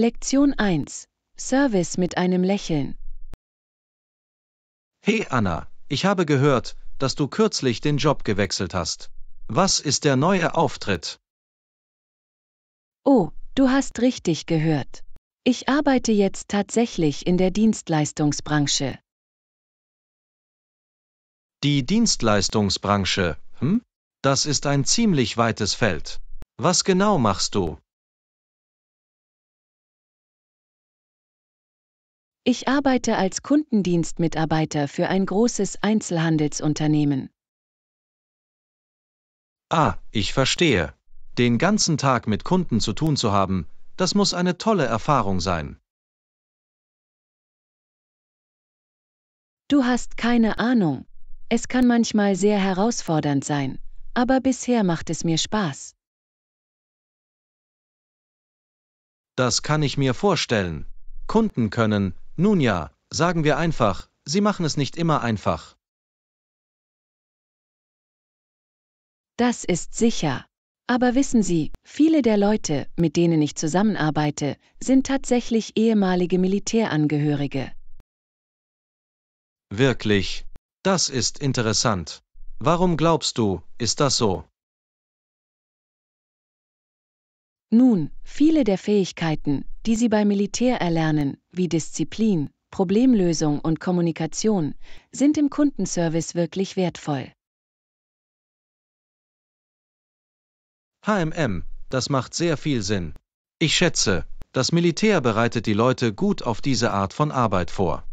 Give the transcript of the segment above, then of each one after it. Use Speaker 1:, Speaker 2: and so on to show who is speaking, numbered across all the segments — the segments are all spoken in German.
Speaker 1: Lektion 1. Service mit einem Lächeln.
Speaker 2: Hey Anna, ich habe gehört, dass du kürzlich den Job gewechselt hast. Was ist der neue Auftritt?
Speaker 1: Oh, du hast richtig gehört. Ich arbeite jetzt tatsächlich in der Dienstleistungsbranche.
Speaker 2: Die Dienstleistungsbranche, Das ist ein ziemlich weites Feld. Was genau machst du?
Speaker 1: Ich arbeite als Kundendienstmitarbeiter für ein großes Einzelhandelsunternehmen.
Speaker 2: Ah, ich verstehe. Den ganzen Tag mit Kunden zu tun zu haben, das muss eine tolle Erfahrung sein.
Speaker 1: Du hast keine Ahnung. Es kann manchmal sehr herausfordernd sein, aber bisher macht es mir Spaß.
Speaker 2: Das kann ich mir vorstellen. Kunden können, nun ja, sagen wir einfach, sie machen es nicht immer einfach.
Speaker 1: Das ist sicher. Aber wissen Sie, viele der Leute, mit denen ich zusammenarbeite, sind tatsächlich ehemalige Militärangehörige.
Speaker 2: Wirklich? Das ist interessant. Warum glaubst du, ist das so?
Speaker 1: Nun, viele der Fähigkeiten, die Sie beim Militär erlernen, wie Disziplin, Problemlösung und Kommunikation, sind im Kundenservice wirklich wertvoll.
Speaker 2: Das macht sehr viel Sinn. Ich schätze, das Militär bereitet die Leute gut auf diese Art von Arbeit vor.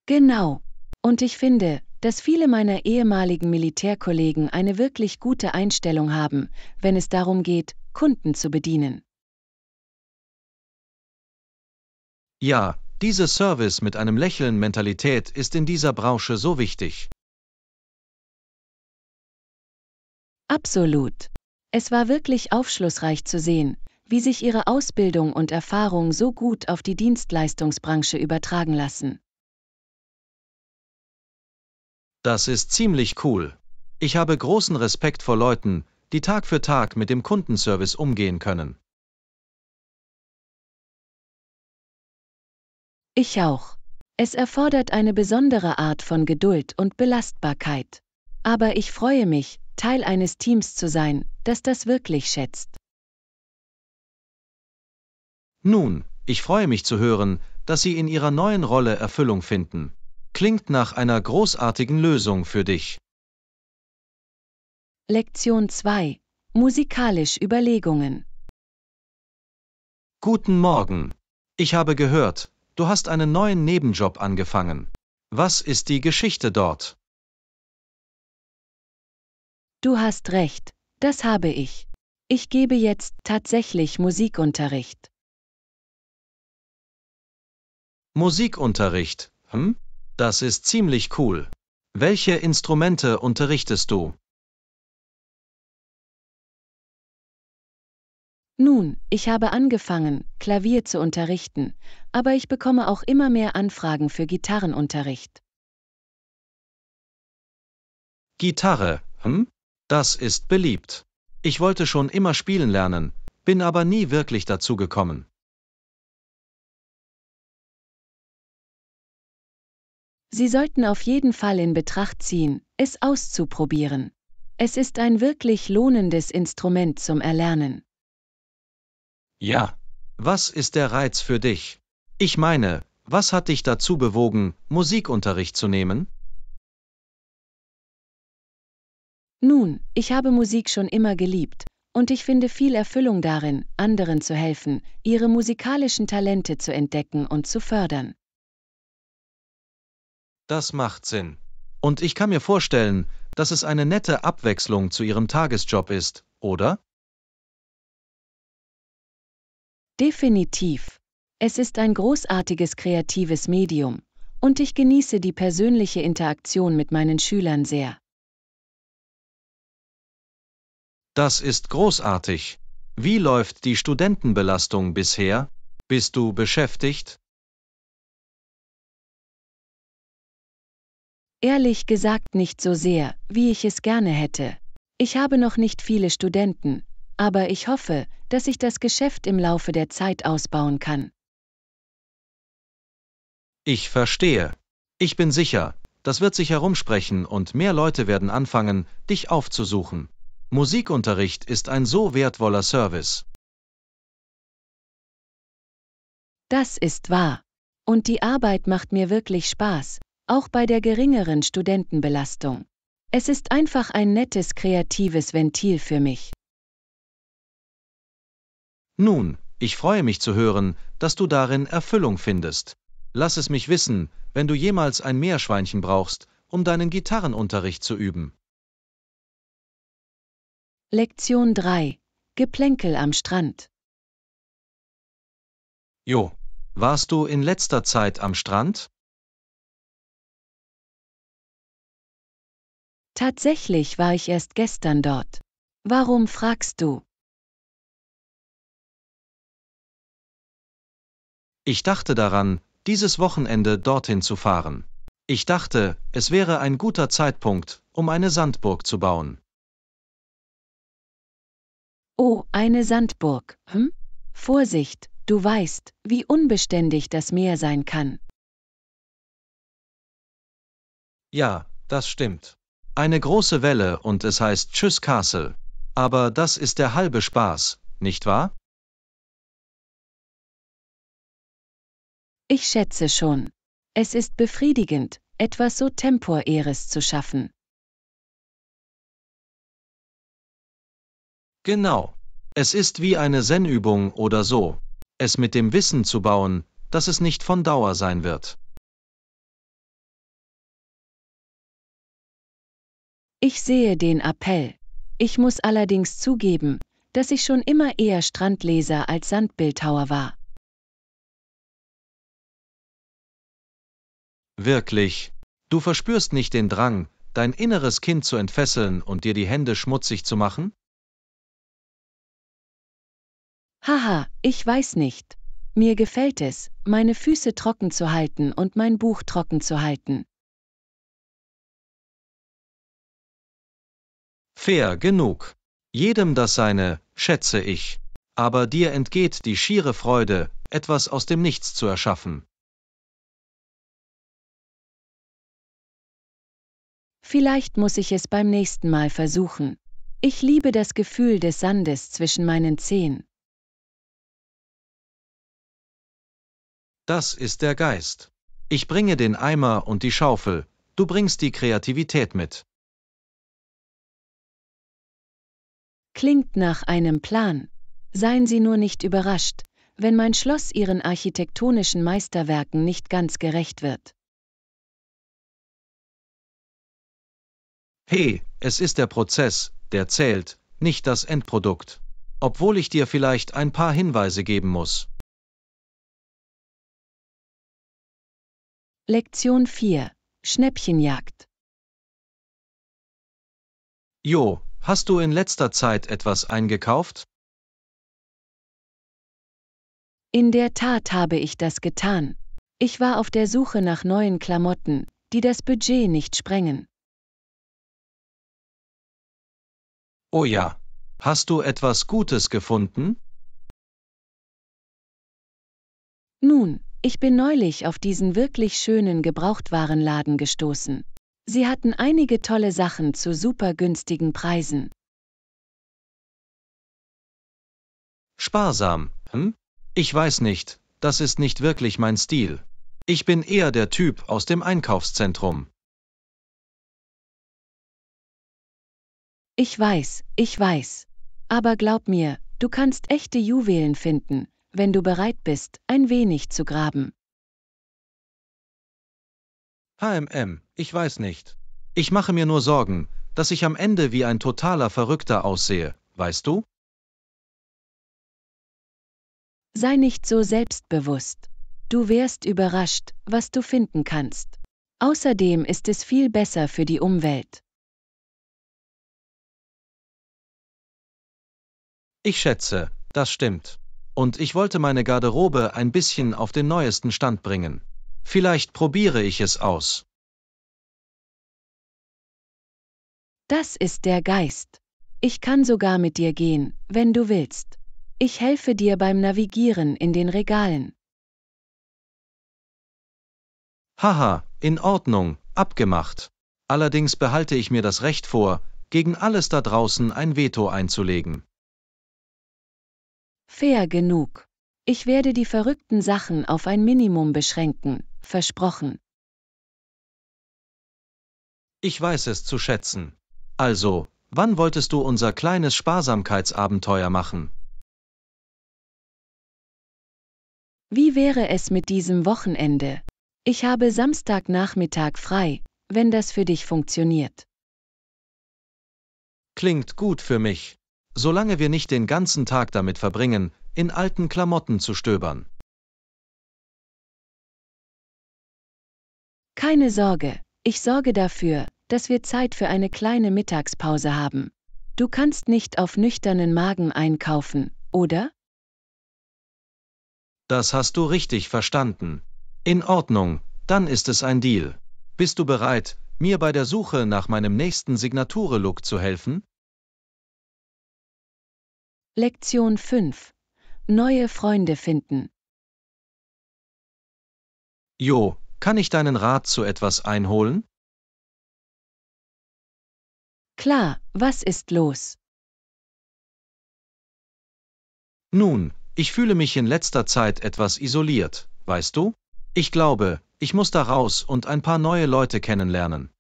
Speaker 1: Genau. Und ich finde, dass viele meiner ehemaligen Militärkollegen eine wirklich gute Einstellung haben, wenn es darum geht, Kunden zu bedienen.
Speaker 2: Ja, diese Service mit einem Lächeln Mentalität ist in dieser Branche so wichtig.
Speaker 1: Absolut. Es war wirklich aufschlussreich zu sehen, wie sich Ihre Ausbildung und Erfahrung so gut auf die Dienstleistungsbranche übertragen lassen.
Speaker 2: Das ist ziemlich cool. Ich habe großen Respekt vor Leuten, die Tag für Tag mit dem Kundenservice umgehen können.
Speaker 1: Ich auch. Es erfordert eine besondere Art von Geduld und Belastbarkeit. Aber ich freue mich, Teil eines Teams zu sein, das das wirklich schätzt.
Speaker 2: Nun, ich freue mich zu hören, dass Sie in Ihrer neuen Rolle Erfüllung finden. Klingt nach einer großartigen Lösung für dich.
Speaker 1: Lektion 2. Musikalisch Überlegungen.
Speaker 2: Guten Morgen. Ich habe gehört, du hast einen neuen Nebenjob angefangen. Was ist die Geschichte dort?
Speaker 1: Du hast recht, das habe ich. Ich gebe jetzt tatsächlich Musikunterricht.
Speaker 2: Musikunterricht, Das ist ziemlich cool. Welche Instrumente unterrichtest du?
Speaker 1: Nun, ich habe angefangen, Klavier zu unterrichten, aber ich bekomme auch immer mehr Anfragen für Gitarrenunterricht.
Speaker 2: Gitarre, Das ist beliebt. Ich wollte schon immer spielen lernen, bin aber nie wirklich dazu gekommen.
Speaker 1: Sie sollten auf jeden Fall in Betracht ziehen, es auszuprobieren. Es ist ein wirklich lohnendes Instrument zum Erlernen.
Speaker 2: Ja. Was ist der Reiz für dich? Ich meine, was hat dich dazu bewogen, Musikunterricht zu nehmen?
Speaker 1: Nun, ich habe Musik schon immer geliebt, und ich finde viel Erfüllung darin, anderen zu helfen, ihre musikalischen Talente zu entdecken und zu fördern.
Speaker 2: Das macht Sinn. Und ich kann mir vorstellen, dass es eine nette Abwechslung zu Ihrem Tagesjob ist, oder?
Speaker 1: Definitiv. Es ist ein großartiges kreatives Medium, und ich genieße die persönliche Interaktion mit meinen Schülern sehr.
Speaker 2: Das ist großartig. Wie läuft die Studentenbelastung bisher? Bist du beschäftigt?
Speaker 1: Ehrlich gesagt nicht so sehr, wie ich es gerne hätte. Ich habe noch nicht viele Studenten, aber ich hoffe, dass ich das Geschäft im Laufe der Zeit ausbauen kann.
Speaker 2: Ich verstehe. Ich bin sicher, das wird sich herumsprechen und mehr Leute werden anfangen, dich aufzusuchen. Musikunterricht ist ein so wertvoller Service.
Speaker 1: Das ist wahr. Und die Arbeit macht mir wirklich Spaß, auch bei der geringeren Studentenbelastung. Es ist einfach ein nettes kreatives Ventil für mich.
Speaker 2: Nun, ich freue mich zu hören, dass du darin Erfüllung findest. Lass es mich wissen, wenn du jemals ein Meerschweinchen brauchst, um deinen Gitarrenunterricht zu üben.
Speaker 1: Lektion 3. Geplänkel am Strand.
Speaker 2: Jo, warst du in letzter Zeit am Strand?
Speaker 1: Tatsächlich war ich erst gestern dort. Warum fragst du?
Speaker 2: Ich dachte daran, dieses Wochenende dorthin zu fahren. Ich dachte, es wäre ein guter Zeitpunkt, um eine Sandburg zu bauen.
Speaker 1: Oh, eine Sandburg, hm? Vorsicht, du weißt, wie unbeständig das Meer sein kann.
Speaker 2: Ja, das stimmt. Eine große Welle und es heißt Tschüss Castle. Aber das ist der halbe Spaß, nicht wahr?
Speaker 1: Ich schätze schon. Es ist befriedigend, etwas so Temporäres zu schaffen.
Speaker 2: Genau. Es ist wie eine Zen-Übung oder so. Es mit dem Wissen zu bauen, dass es nicht von Dauer sein wird.
Speaker 1: Ich sehe den Appell. Ich muss allerdings zugeben, dass ich schon immer eher Strandleser als Sandbildhauer war.
Speaker 2: Wirklich. Du verspürst nicht den Drang, dein inneres Kind zu entfesseln und dir die Hände schmutzig zu machen?
Speaker 1: Haha, ich weiß nicht. Mir gefällt es, meine Füße trocken zu halten und mein Buch trocken zu halten.
Speaker 2: Fair genug. Jedem das seine, schätze ich. Aber dir entgeht die schiere Freude, etwas aus dem Nichts zu erschaffen.
Speaker 1: Vielleicht muss ich es beim nächsten Mal versuchen. Ich liebe das Gefühl des Sandes zwischen meinen Zehen.
Speaker 2: Das ist der Geist. Ich bringe den Eimer und die Schaufel, du bringst die Kreativität mit.
Speaker 1: Klingt nach einem Plan. Seien Sie nur nicht überrascht, wenn mein Schloss Ihren architektonischen Meisterwerken nicht ganz gerecht wird.
Speaker 2: Hey, es ist der Prozess, der zählt, nicht das Endprodukt. Obwohl ich dir vielleicht ein paar Hinweise geben muss.
Speaker 1: Lektion 4. Schnäppchenjagd.
Speaker 2: Jo, hast du in letzter Zeit etwas eingekauft?
Speaker 1: In der Tat habe ich das getan. Ich war auf der Suche nach neuen Klamotten, die das Budget nicht sprengen.
Speaker 2: Oh ja. Hast du etwas Gutes gefunden?
Speaker 1: Nun, ich bin neulich auf diesen wirklich schönen Gebrauchtwarenladen gestoßen. Sie hatten einige tolle Sachen zu super günstigen Preisen.
Speaker 2: Sparsam, hm? Ich weiß nicht, das ist nicht wirklich mein Stil. Ich bin eher der Typ aus dem Einkaufszentrum.
Speaker 1: Ich weiß. Aber glaub mir, du kannst echte Juwelen finden, wenn du bereit bist, ein wenig zu graben.
Speaker 2: Ich weiß nicht. Ich mache mir nur Sorgen, dass ich am Ende wie ein totaler Verrückter aussehe, weißt du?
Speaker 1: Sei nicht so selbstbewusst. Du wärst überrascht, was du finden kannst. Außerdem ist es viel besser für die Umwelt.
Speaker 2: Ich schätze, das stimmt. Und ich wollte meine Garderobe ein bisschen auf den neuesten Stand bringen. Vielleicht probiere ich es aus.
Speaker 1: Das ist der Geist. Ich kann sogar mit dir gehen, wenn du willst. Ich helfe dir beim Navigieren in den Regalen.
Speaker 2: Haha, in Ordnung, abgemacht. Allerdings behalte ich mir das Recht vor, gegen alles da draußen ein Veto einzulegen.
Speaker 1: Fair genug. Ich werde die verrückten Sachen auf ein Minimum beschränken, versprochen.
Speaker 2: Ich weiß es zu schätzen. Also, wann wolltest du unser kleines Sparsamkeitsabenteuer machen?
Speaker 1: Wie wäre es mit diesem Wochenende? Ich habe Samstagnachmittag frei, wenn das für dich funktioniert.
Speaker 2: Klingt gut für mich. Solange wir nicht den ganzen Tag damit verbringen, in alten Klamotten zu stöbern.
Speaker 1: Keine Sorge, ich sorge dafür, dass wir Zeit für eine kleine Mittagspause haben. Du kannst nicht auf nüchternen Magen einkaufen, oder?
Speaker 2: Das hast du richtig verstanden. In Ordnung, dann ist es ein Deal. Bist du bereit, mir bei der Suche nach meinem nächsten Signature-Look zu helfen?
Speaker 1: Lektion 5. Neue Freunde finden.
Speaker 2: Jo, kann ich deinen Rat zu etwas einholen?
Speaker 1: Klar, was ist los?
Speaker 2: Nun, ich fühle mich in letzter Zeit etwas isoliert, weißt du? Ich glaube, ich muss da raus und ein paar neue Leute kennenlernen.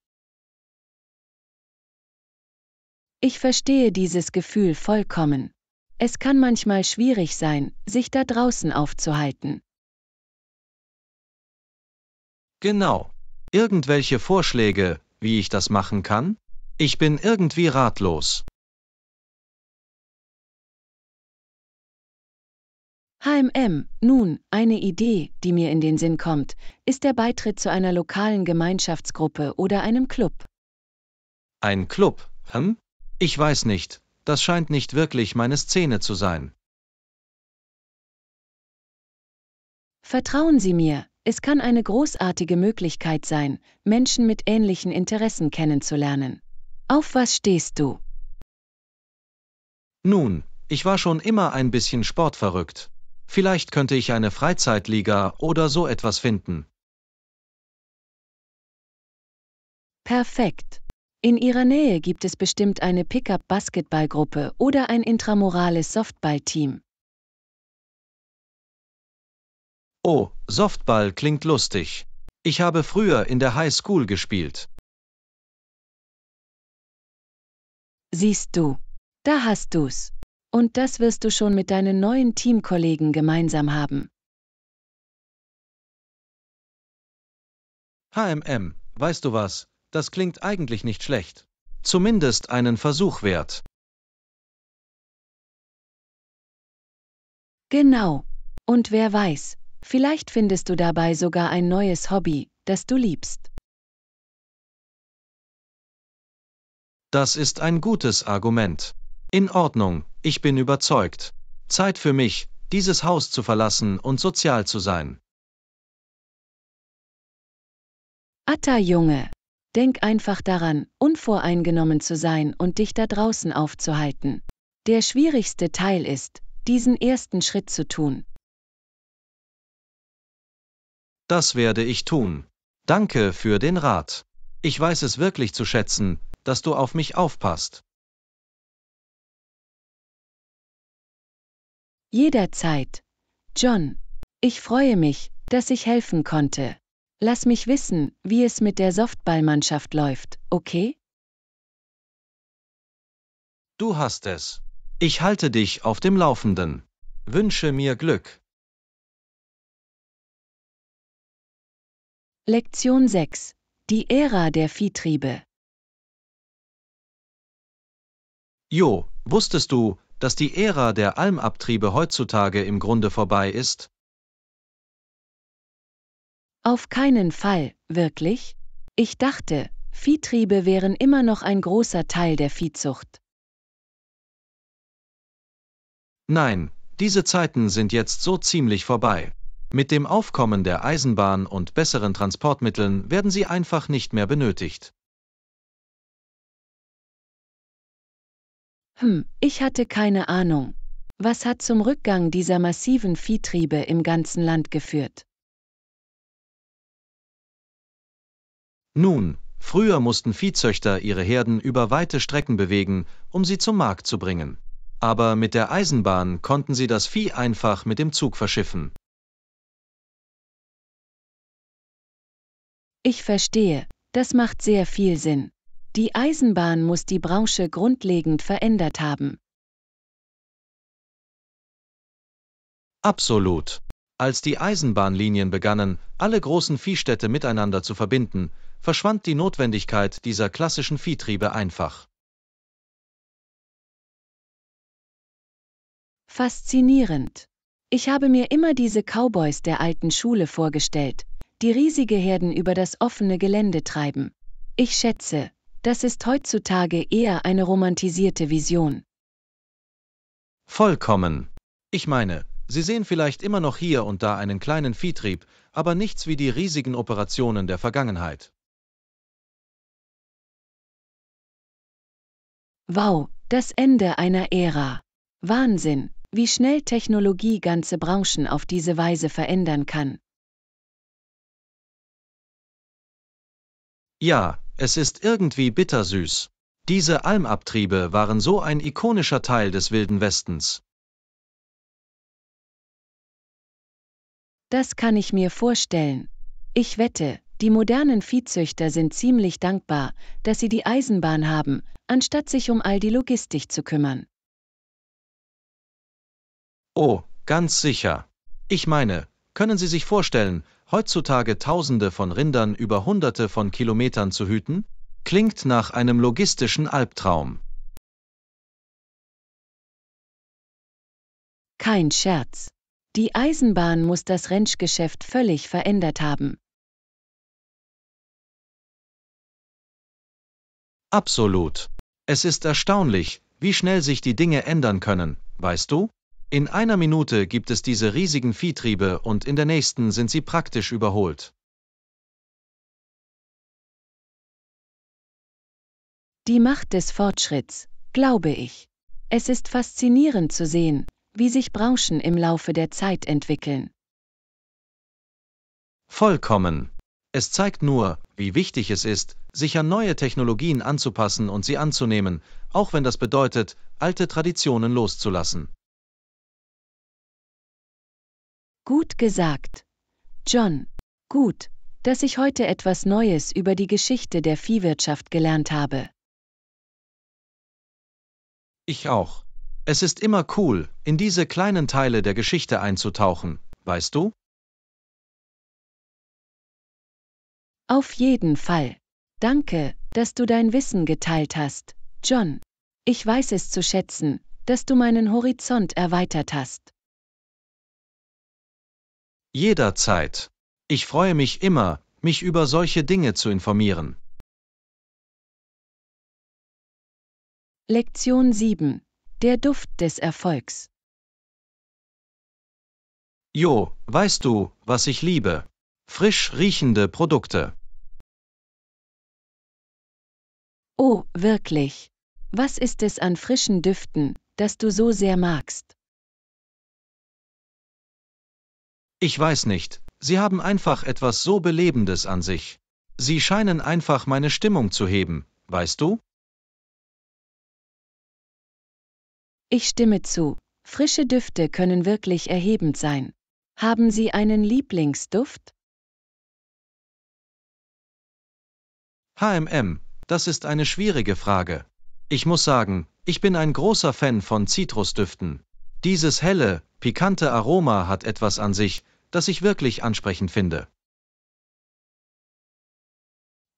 Speaker 1: Ich verstehe dieses Gefühl vollkommen. Es kann manchmal schwierig sein, sich da draußen aufzuhalten.
Speaker 2: Genau. Irgendwelche Vorschläge, wie ich das machen kann? Ich bin irgendwie ratlos.
Speaker 1: Nun, eine Idee, die mir in den Sinn kommt, ist der Beitritt zu einer lokalen Gemeinschaftsgruppe oder einem Club.
Speaker 2: Ein Club, hm? Ich weiß nicht, das scheint nicht wirklich meine Szene zu sein.
Speaker 1: Vertrauen Sie mir, es kann eine großartige Möglichkeit sein, Menschen mit ähnlichen Interessen kennenzulernen. Auf was stehst du?
Speaker 2: Nun, ich war schon immer ein bisschen sportverrückt. Vielleicht könnte ich eine Freizeitliga oder so etwas finden.
Speaker 1: Perfekt. In Ihrer Nähe gibt es bestimmt eine Pickup-Basketballgruppe oder ein intramurales Softballteam.
Speaker 2: Oh, Softball klingt lustig. Ich habe früher in der High School gespielt.
Speaker 1: Siehst du, da hast du's. Und das wirst du schon mit deinen neuen Teamkollegen gemeinsam haben.
Speaker 2: Weißt du was? Das klingt eigentlich nicht schlecht. Zumindest einen Versuch wert.
Speaker 1: Genau. Und wer weiß, vielleicht findest du dabei sogar ein neues Hobby, das du liebst.
Speaker 2: Das ist ein gutes Argument. In Ordnung, ich bin überzeugt. Zeit für mich, dieses Haus zu verlassen und sozial zu sein.
Speaker 1: Atta Junge, denk einfach daran, unvoreingenommen zu sein und dich da draußen aufzuhalten. Der schwierigste Teil ist, diesen ersten Schritt zu tun.
Speaker 2: Das werde ich tun. Danke für den Rat. Ich weiß es wirklich zu schätzen, dass du auf mich aufpasst.
Speaker 1: Jederzeit. John, ich freue mich, dass ich helfen konnte. Lass mich wissen, wie es mit der Softballmannschaft läuft, okay?
Speaker 2: Du hast es. Ich halte dich auf dem Laufenden. Wünsche mir Glück.
Speaker 1: Lektion 6. Die Ära der Viehtriebe.
Speaker 2: Jo, wusstest du, dass die Ära der Almabtriebe heutzutage im Grunde vorbei ist?
Speaker 1: Auf keinen Fall, wirklich? Ich dachte, Viehtriebe wären immer noch ein großer Teil der Viehzucht.
Speaker 2: Nein, diese Zeiten sind jetzt so ziemlich vorbei. Mit dem Aufkommen der Eisenbahn und besseren Transportmitteln werden sie einfach nicht mehr benötigt.
Speaker 1: Ich hatte keine Ahnung. Was hat zum Rückgang dieser massiven Viehtriebe im ganzen Land geführt?
Speaker 2: Nun, früher mussten Viehzüchter ihre Herden über weite Strecken bewegen, um sie zum Markt zu bringen. Aber mit der Eisenbahn konnten sie das Vieh einfach mit dem Zug verschiffen.
Speaker 1: Ich verstehe, das macht sehr viel Sinn. Die Eisenbahn muss die Branche grundlegend verändert haben.
Speaker 2: Absolut. Als die Eisenbahnlinien begannen, alle großen Viehstädte miteinander zu verbinden, verschwand die Notwendigkeit dieser klassischen Viehtriebe einfach.
Speaker 1: Faszinierend. Ich habe mir immer diese Cowboys der alten Schule vorgestellt, die riesige Herden über das offene Gelände treiben. Ich schätze, das ist heutzutage eher eine romantisierte Vision.
Speaker 2: Vollkommen. Ich meine, Sie sehen vielleicht immer noch hier und da einen kleinen Viehtrieb, aber nichts wie die riesigen Operationen der Vergangenheit.
Speaker 1: Wow, das Ende einer Ära. Wahnsinn, wie schnell Technologie ganze Branchen auf diese Weise verändern kann.
Speaker 2: Ja, es ist irgendwie bittersüß. Diese Almabtriebe waren so ein ikonischer Teil des Wilden Westens.
Speaker 1: Das kann ich mir vorstellen. Ich wette, die modernen Viehzüchter sind ziemlich dankbar, dass sie die Eisenbahn haben, anstatt sich um all die Logistik zu kümmern.
Speaker 2: Oh, ganz sicher. Ich meine, können Sie sich vorstellen, heutzutage Tausende von Rindern über Hunderte von Kilometern zu hüten? Klingt nach einem logistischen Albtraum.
Speaker 1: Kein Scherz. Die Eisenbahn muss das Ranchgeschäft völlig verändert haben.
Speaker 2: Absolut. Es ist erstaunlich, wie schnell sich die Dinge ändern können, weißt du? In einer Minute gibt es diese riesigen Viehtriebe und in der nächsten sind sie praktisch überholt.
Speaker 1: Die Macht des Fortschritts, glaube ich. Es ist faszinierend zu sehen, wie sich Branchen im Laufe der Zeit entwickeln.
Speaker 2: Vollkommen. Es zeigt nur, wie wichtig es ist, sich an neue Technologien anzupassen und sie anzunehmen, auch wenn das bedeutet, alte Traditionen loszulassen.
Speaker 1: Gut gesagt. John, gut, dass ich heute etwas Neues über die Geschichte der Viehwirtschaft gelernt habe.
Speaker 2: Ich auch. Es ist immer cool, in diese kleinen Teile der Geschichte einzutauchen, weißt du?
Speaker 1: Auf jeden Fall. Danke, dass du dein Wissen geteilt hast, John. Ich weiß es zu schätzen, dass du meinen Horizont erweitert hast.
Speaker 2: Jederzeit. Ich freue mich immer, mich über solche Dinge zu informieren.
Speaker 1: Lektion 7. Der Duft des Erfolgs.
Speaker 2: Jo, weißt du, was ich liebe? Frisch riechende Produkte.
Speaker 1: Oh, wirklich. Was ist es an frischen Düften, das du so sehr magst?
Speaker 2: Ich weiß nicht, sie haben einfach etwas so Belebendes an sich. Sie scheinen einfach meine Stimmung zu heben, weißt du?
Speaker 1: Ich stimme zu. Frische Düfte können wirklich erhebend sein. Haben Sie einen Lieblingsduft?
Speaker 2: Das ist eine schwierige Frage. Ich muss sagen, ich bin ein großer Fan von Zitrusdüften. Dieses helle, pikante Aroma hat etwas an sich, das ich wirklich ansprechend finde.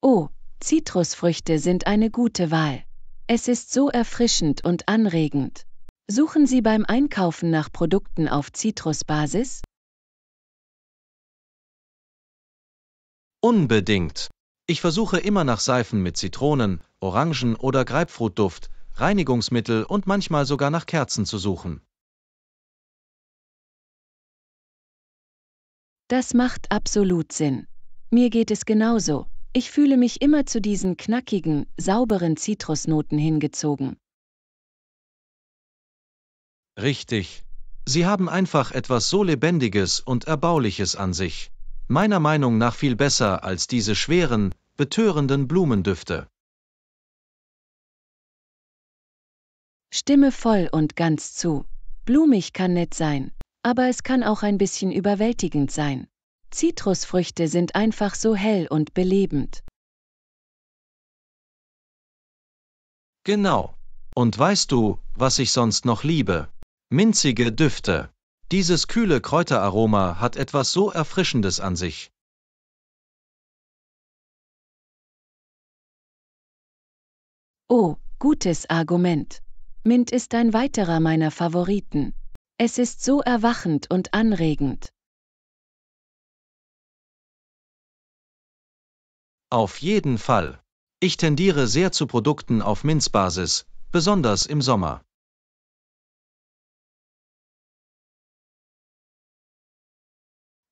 Speaker 1: Oh, Zitrusfrüchte sind eine gute Wahl. Es ist so erfrischend und anregend. Suchen Sie beim Einkaufen nach Produkten auf Zitrusbasis?
Speaker 2: Unbedingt. Ich versuche immer nach Seifen mit Zitronen, Orangen- oder Grapefruitduft, Reinigungsmittel und manchmal sogar nach Kerzen zu suchen.
Speaker 1: Das macht absolut Sinn. Mir geht es genauso. Ich fühle mich immer zu diesen knackigen, sauberen Zitrusnoten hingezogen.
Speaker 2: Richtig. Sie haben einfach etwas so Lebendiges und Erbauliches an sich. Meiner Meinung nach viel besser als diese schweren, betörenden Blumendüfte.
Speaker 1: Stimme voll und ganz zu. Blumig kann nett sein, aber es kann auch ein bisschen überwältigend sein. Zitrusfrüchte sind einfach so hell und belebend.
Speaker 2: Genau. Und weißt du, was ich sonst noch liebe? Minzige Düfte. Dieses kühle Kräuteraroma hat etwas so Erfrischendes an sich.
Speaker 1: Oh, gutes Argument. Mint ist ein weiterer meiner Favoriten. Es ist so erwachend und anregend.
Speaker 2: Auf jeden Fall. Ich tendiere sehr zu Produkten auf Minzbasis, besonders im Sommer.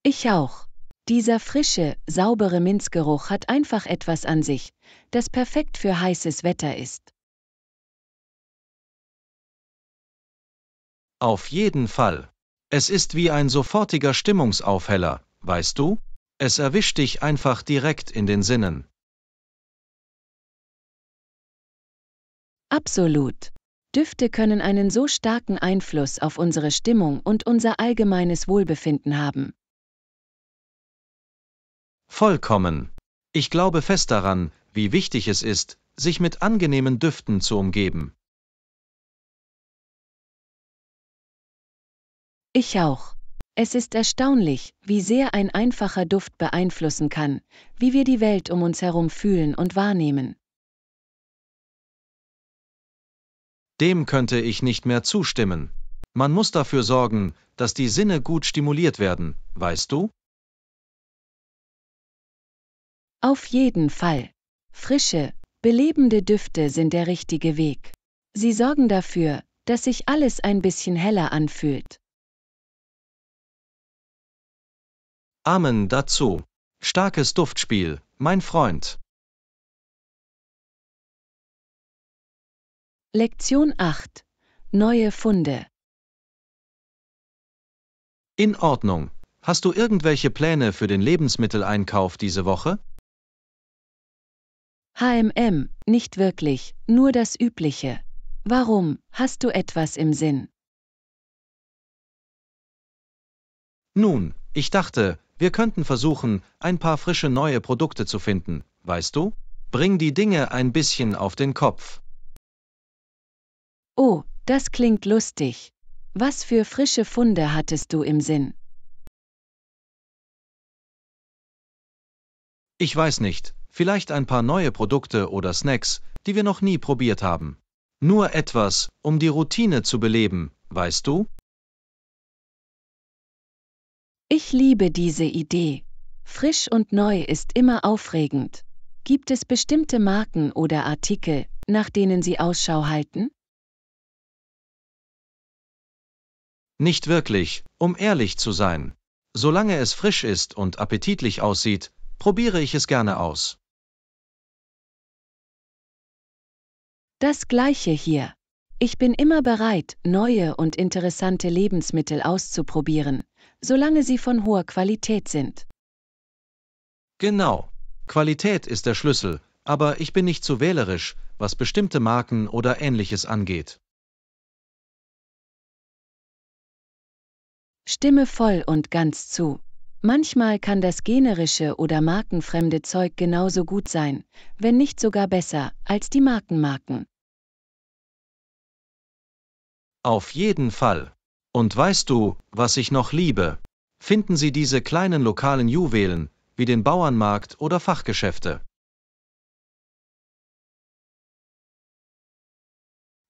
Speaker 1: Ich auch. Dieser frische, saubere Minzgeruch hat einfach etwas an sich, das perfekt für heißes Wetter ist.
Speaker 2: Auf jeden Fall. Es ist wie ein sofortiger Stimmungsaufheller, weißt du? Es erwischt dich einfach direkt in den Sinnen.
Speaker 1: Absolut. Düfte können einen so starken Einfluss auf unsere Stimmung und unser allgemeines Wohlbefinden haben.
Speaker 2: Vollkommen. Ich glaube fest daran, wie wichtig es ist, sich mit angenehmen Düften zu umgeben.
Speaker 1: Ich auch. Es ist erstaunlich, wie sehr ein einfacher Duft beeinflussen kann, wie wir die Welt um uns herum fühlen und wahrnehmen.
Speaker 2: Dem könnte ich nicht mehr zustimmen. Man muss dafür sorgen, dass die Sinne gut stimuliert werden, weißt du?
Speaker 1: Auf jeden Fall. Frische, belebende Düfte sind der richtige Weg. Sie sorgen dafür, dass sich alles ein bisschen heller anfühlt.
Speaker 2: Amen dazu. Starkes Duftspiel, mein Freund.
Speaker 1: Lektion 8. Neue Funde.
Speaker 2: In Ordnung. Hast du irgendwelche Pläne für den Lebensmitteleinkauf diese Woche?
Speaker 1: Nicht wirklich, nur das Übliche. Warum, hast du etwas im Sinn?
Speaker 2: Nun, ich dachte, wir könnten versuchen, ein paar frische neue Produkte zu finden, weißt du? Bring die Dinge ein bisschen auf den Kopf.
Speaker 1: Oh, das klingt lustig. Was für frische Funde hattest du im Sinn?
Speaker 2: Ich weiß nicht, vielleicht ein paar neue Produkte oder Snacks, die wir noch nie probiert haben. Nur etwas, um die Routine zu beleben, weißt du?
Speaker 1: Ich liebe diese Idee. Frisch und neu ist immer aufregend. Gibt es bestimmte Marken oder Artikel, nach denen Sie Ausschau halten?
Speaker 2: Nicht wirklich, um ehrlich zu sein. Solange es frisch ist und appetitlich aussieht, probiere ich es gerne aus.
Speaker 1: Das gleiche hier. Ich bin immer bereit, neue und interessante Lebensmittel auszuprobieren, solange sie von hoher Qualität sind.
Speaker 2: Genau. Qualität ist der Schlüssel, aber ich bin nicht zu wählerisch, was bestimmte Marken oder Ähnliches angeht.
Speaker 1: Stimme voll und ganz zu. Manchmal kann das generische oder markenfremde Zeug genauso gut sein, wenn nicht sogar besser, als die Markenmarken.
Speaker 2: Auf jeden Fall. Und weißt du, was ich noch liebe? Finden Sie diese kleinen lokalen Juwelen, wie den Bauernmarkt oder Fachgeschäfte.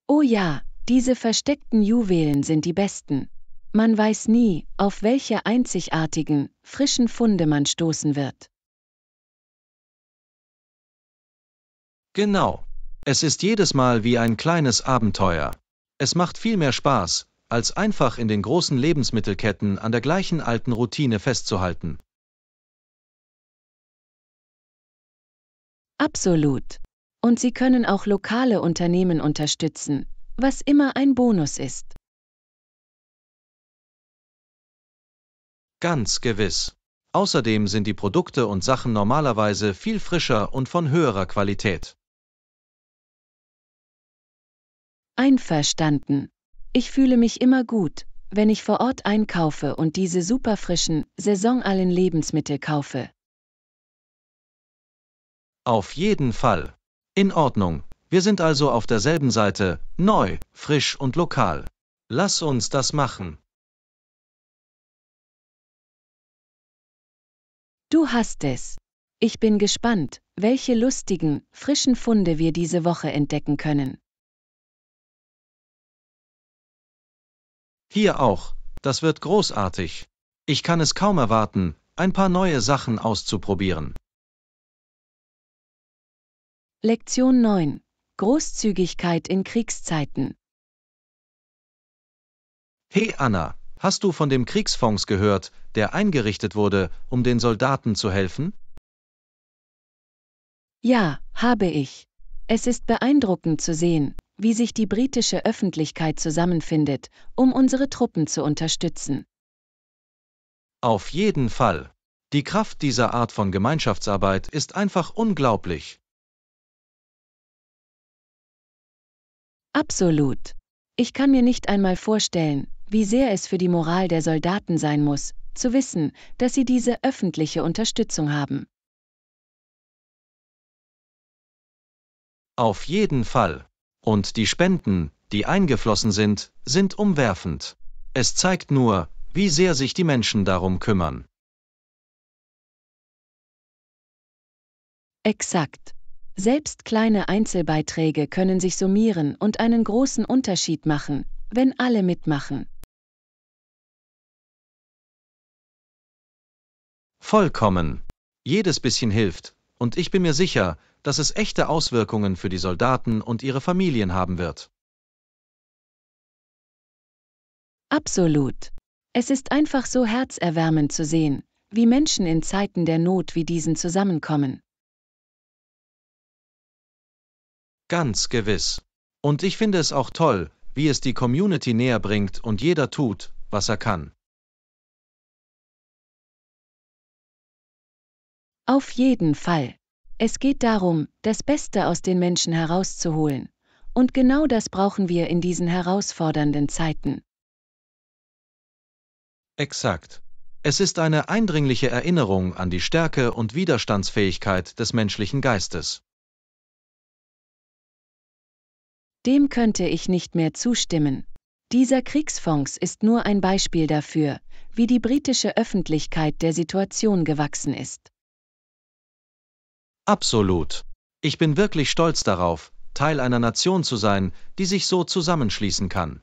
Speaker 1: Oh ja, diese versteckten Juwelen sind die besten. Man weiß nie, auf welche einzigartigen, frischen Funde man stoßen wird.
Speaker 2: Genau. Es ist jedes Mal wie ein kleines Abenteuer. Es macht viel mehr Spaß, als einfach in den großen Lebensmittelketten an der gleichen alten Routine festzuhalten.
Speaker 1: Absolut. Und sie können auch lokale Unternehmen unterstützen, was immer ein Bonus ist.
Speaker 2: Ganz gewiss. Außerdem sind die Produkte und Sachen normalerweise viel frischer und von höherer Qualität.
Speaker 1: Einverstanden. Ich fühle mich immer gut, wenn ich vor Ort einkaufe und diese superfrischen, saisonalen Lebensmittel kaufe.
Speaker 2: Auf jeden Fall. In Ordnung. Wir sind also auf derselben Seite, neu, frisch und lokal. Lass uns das machen.
Speaker 1: Du hast es. Ich bin gespannt, welche lustigen, frischen Funde wir diese Woche entdecken können.
Speaker 2: Hier auch. Das wird großartig. Ich kann es kaum erwarten, ein paar neue Sachen auszuprobieren.
Speaker 1: Lektion 9. Großzügigkeit in Kriegszeiten.
Speaker 2: Hey Anna, hast du von dem Kriegsfonds gehört, der eingerichtet wurde, um den Soldaten zu helfen?
Speaker 1: Ja, habe ich. Es ist beeindruckend zu sehen, wie sich die britische Öffentlichkeit zusammenfindet, um unsere Truppen zu unterstützen.
Speaker 2: Auf jeden Fall. Die Kraft dieser Art von Gemeinschaftsarbeit ist einfach unglaublich.
Speaker 1: Absolut. Ich kann mir nicht einmal vorstellen, wie sehr es für die Moral der Soldaten sein muss, zu wissen, dass sie diese öffentliche Unterstützung haben.
Speaker 2: Auf jeden Fall. Und die Spenden, die eingeflossen sind, sind umwerfend. Es zeigt nur, wie sehr sich die Menschen darum kümmern.
Speaker 1: Exakt. Selbst kleine Einzelbeiträge können sich summieren und einen großen Unterschied machen, wenn alle mitmachen.
Speaker 2: Vollkommen. Jedes bisschen hilft, und ich bin mir sicher, dass es echte Auswirkungen für die Soldaten und ihre Familien haben wird.
Speaker 1: Absolut. Es ist einfach so herzerwärmend zu sehen, wie Menschen in Zeiten der Not wie diesen zusammenkommen.
Speaker 2: Ganz gewiss. Und ich finde es auch toll, wie es die Community näher bringt und jeder tut, was er kann.
Speaker 1: Auf jeden Fall. Es geht darum, das Beste aus den Menschen herauszuholen. Und genau das brauchen wir in diesen herausfordernden Zeiten.
Speaker 2: Exakt. Es ist eine eindringliche Erinnerung an die Stärke und Widerstandsfähigkeit des menschlichen Geistes.
Speaker 1: Dem könnte ich nicht mehr zustimmen. Dieser Kriegsfonds ist nur ein Beispiel dafür, wie die britische Öffentlichkeit der Situation gewachsen ist.
Speaker 2: Absolut. Ich bin wirklich stolz darauf, Teil einer Nation zu sein, die sich so zusammenschließen kann.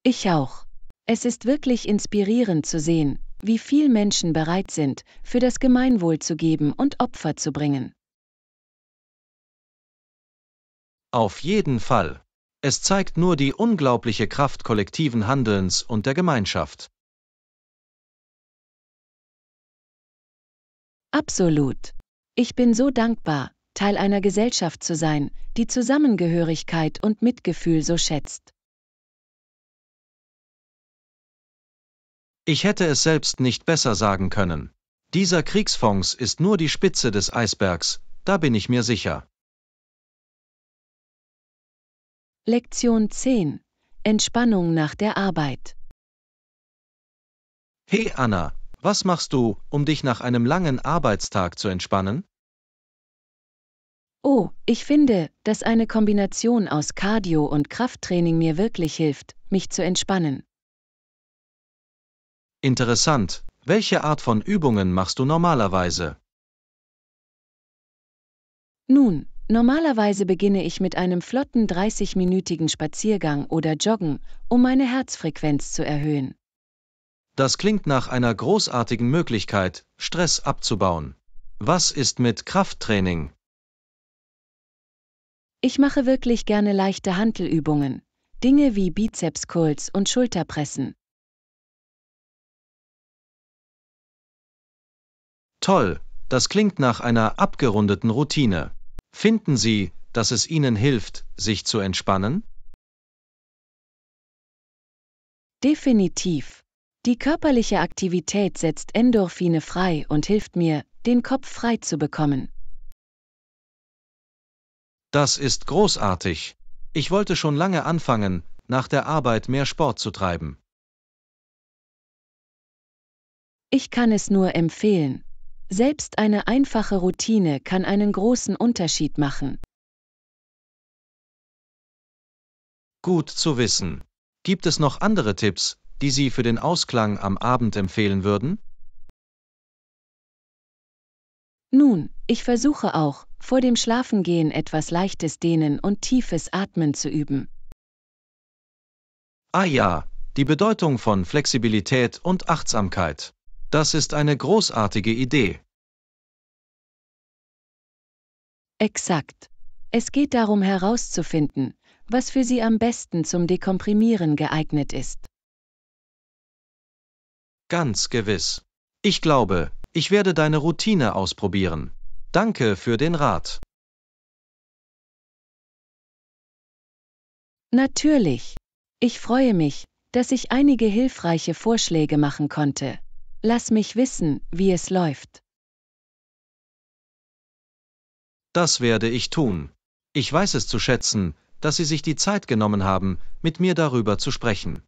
Speaker 1: Ich auch. Es ist wirklich inspirierend zu sehen, wie viel Menschen bereit sind, für das Gemeinwohl zu geben und Opfer zu bringen.
Speaker 2: Auf jeden Fall. Es zeigt nur die unglaubliche Kraft kollektiven Handelns und der Gemeinschaft.
Speaker 1: Absolut. Ich bin so dankbar, Teil einer Gesellschaft zu sein, die Zusammengehörigkeit und Mitgefühl so schätzt.
Speaker 2: Ich hätte es selbst nicht besser sagen können. Dieser Kriegsfonds ist nur die Spitze des Eisbergs, da bin ich mir sicher.
Speaker 1: Lektion 10. Entspannung nach der Arbeit.
Speaker 2: Hey Anna, was machst du, um dich nach einem langen Arbeitstag zu entspannen?
Speaker 1: Oh, ich finde, dass eine Kombination aus Cardio und Krafttraining mir wirklich hilft, mich zu entspannen.
Speaker 2: Interessant. Welche Art von Übungen machst du normalerweise?
Speaker 1: Nun, normalerweise beginne ich mit einem flotten 30-minütigen Spaziergang oder Joggen, um meine Herzfrequenz zu erhöhen.
Speaker 2: Das klingt nach einer großartigen Möglichkeit, Stress abzubauen. Was ist mit Krafttraining?
Speaker 1: Ich mache wirklich gerne leichte Hantelübungen, Dinge wie Bizeps-Curls und Schulterpressen.
Speaker 2: Toll, das klingt nach einer abgerundeten Routine. Finden Sie, dass es Ihnen hilft, sich zu entspannen?
Speaker 1: Definitiv. Die körperliche Aktivität setzt Endorphine frei und hilft mir, den Kopf frei zu bekommen.
Speaker 2: Das ist großartig. Ich wollte schon lange anfangen, nach der Arbeit mehr Sport zu treiben.
Speaker 1: Ich kann es nur empfehlen. Selbst eine einfache Routine kann einen großen Unterschied machen.
Speaker 2: Gut zu wissen. Gibt es noch andere Tipps, die Sie für den Ausklang am Abend empfehlen würden?
Speaker 1: Nun, ich versuche auch, vor dem Schlafengehen etwas leichtes Dehnen und tiefes Atmen zu üben.
Speaker 2: Ah ja, die Bedeutung von Flexibilität und Achtsamkeit. Das ist eine großartige Idee.
Speaker 1: Exakt. Es geht darum herauszufinden, was für Sie am besten zum Dekomprimieren geeignet ist.
Speaker 2: Ganz gewiss. Ich glaube, ich werde deine Routine ausprobieren. Danke für den Rat.
Speaker 1: Natürlich. Ich freue mich, dass ich einige hilfreiche Vorschläge machen konnte. Lass mich wissen, wie es läuft.
Speaker 2: Das werde ich tun. Ich weiß es zu schätzen, dass Sie sich die Zeit genommen haben, mit mir darüber zu sprechen.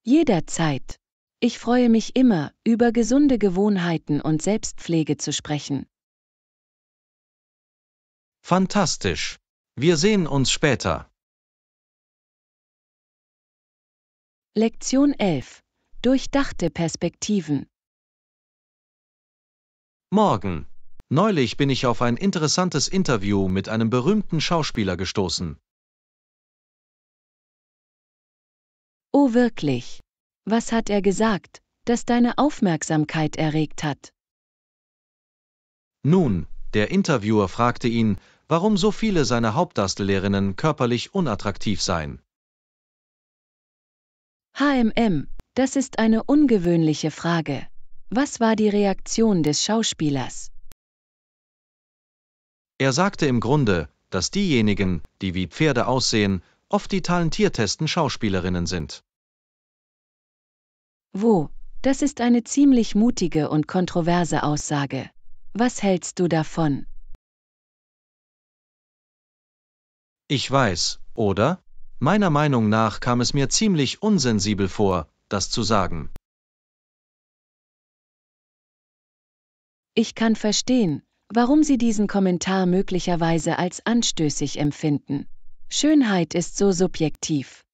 Speaker 1: Jederzeit. Ich freue mich immer, über gesunde Gewohnheiten und Selbstpflege zu sprechen.
Speaker 2: Fantastisch. Wir sehen uns später.
Speaker 1: Lektion 11. Durchdachte Perspektiven.
Speaker 2: Morgen. Neulich bin ich auf ein interessantes Interview mit einem berühmten Schauspieler gestoßen.
Speaker 1: Oh wirklich? Was hat er gesagt, das deine Aufmerksamkeit erregt hat?
Speaker 2: Nun, der Interviewer fragte ihn, warum so viele seiner Hauptdarstellerinnen körperlich unattraktiv seien.
Speaker 1: Das ist eine ungewöhnliche Frage. Was war die Reaktion des Schauspielers?
Speaker 2: Er sagte im Grunde, dass diejenigen, die wie Pferde aussehen, oft die talentiertesten Schauspielerinnen sind.
Speaker 1: Das ist eine ziemlich mutige und kontroverse Aussage. Was hältst du davon?
Speaker 2: Ich weiß, oder? Meiner Meinung nach kam es mir ziemlich unsensibel vor, das zu sagen.
Speaker 1: Ich kann verstehen, warum Sie diesen Kommentar möglicherweise als anstößig empfinden. Schönheit ist so subjektiv.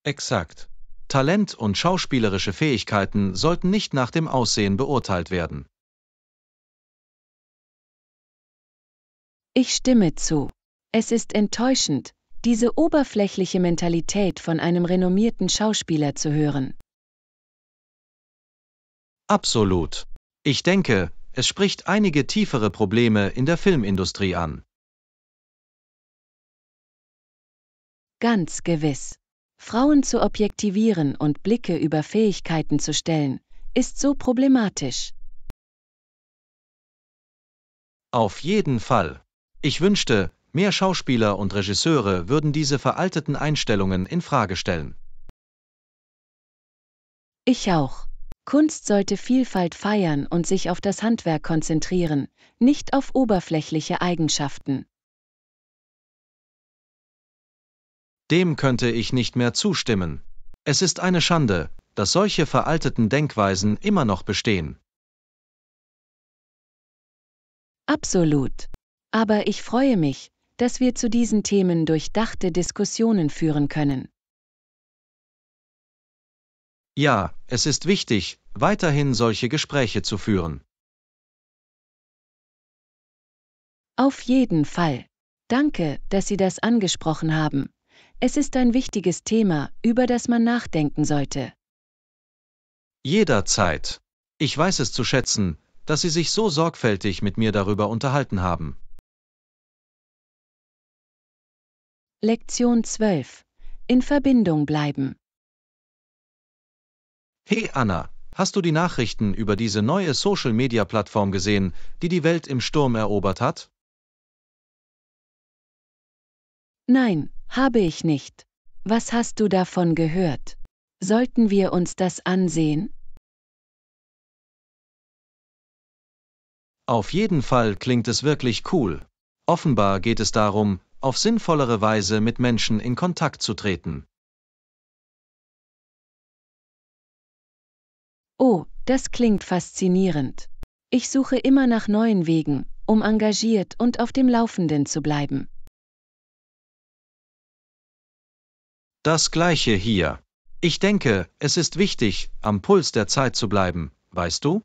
Speaker 2: Exakt. Talent und schauspielerische Fähigkeiten sollten nicht nach dem Aussehen beurteilt werden.
Speaker 1: Ich stimme zu. Es ist enttäuschend, diese oberflächliche Mentalität von einem renommierten Schauspieler zu hören.
Speaker 2: Absolut. Ich denke, es spricht einige tiefere Probleme in der Filmindustrie an.
Speaker 1: Ganz gewiss. Frauen zu objektivieren und Blicke über Fähigkeiten zu stellen, ist so problematisch.
Speaker 2: Auf jeden Fall. Ich wünschte, mehr Schauspieler und Regisseure würden diese veralteten Einstellungen in Frage stellen.
Speaker 1: Ich auch. Kunst sollte Vielfalt feiern und sich auf das Handwerk konzentrieren, nicht auf oberflächliche Eigenschaften.
Speaker 2: Dem könnte ich nicht mehr zustimmen. Es ist eine Schande, dass solche veralteten Denkweisen immer noch bestehen.
Speaker 1: Absolut. Aber ich freue mich, dass wir zu diesen Themen durchdachte Diskussionen führen können.
Speaker 2: Ja, es ist wichtig, weiterhin solche Gespräche zu führen.
Speaker 1: Auf jeden Fall. Danke, dass Sie das angesprochen haben. Es ist ein wichtiges Thema, über das man nachdenken sollte.
Speaker 2: Jederzeit. Ich weiß es zu schätzen, dass Sie sich so sorgfältig mit mir darüber unterhalten haben.
Speaker 1: Lektion 12. In Verbindung bleiben.
Speaker 2: Hey Anna, hast du die Nachrichten über diese neue Social-Media-Plattform gesehen, die die Welt im Sturm erobert hat?
Speaker 1: Nein, habe ich nicht. Was hast du davon gehört? Sollten wir uns das ansehen?
Speaker 2: Auf jeden Fall klingt es wirklich cool. Offenbar geht es darum, auf sinnvollere Weise mit Menschen in Kontakt zu treten.
Speaker 1: Oh, das klingt faszinierend. Ich suche immer nach neuen Wegen, um engagiert und auf dem Laufenden zu bleiben.
Speaker 2: Das Gleiche hier. Ich denke, es ist wichtig, am Puls der Zeit zu bleiben, weißt du?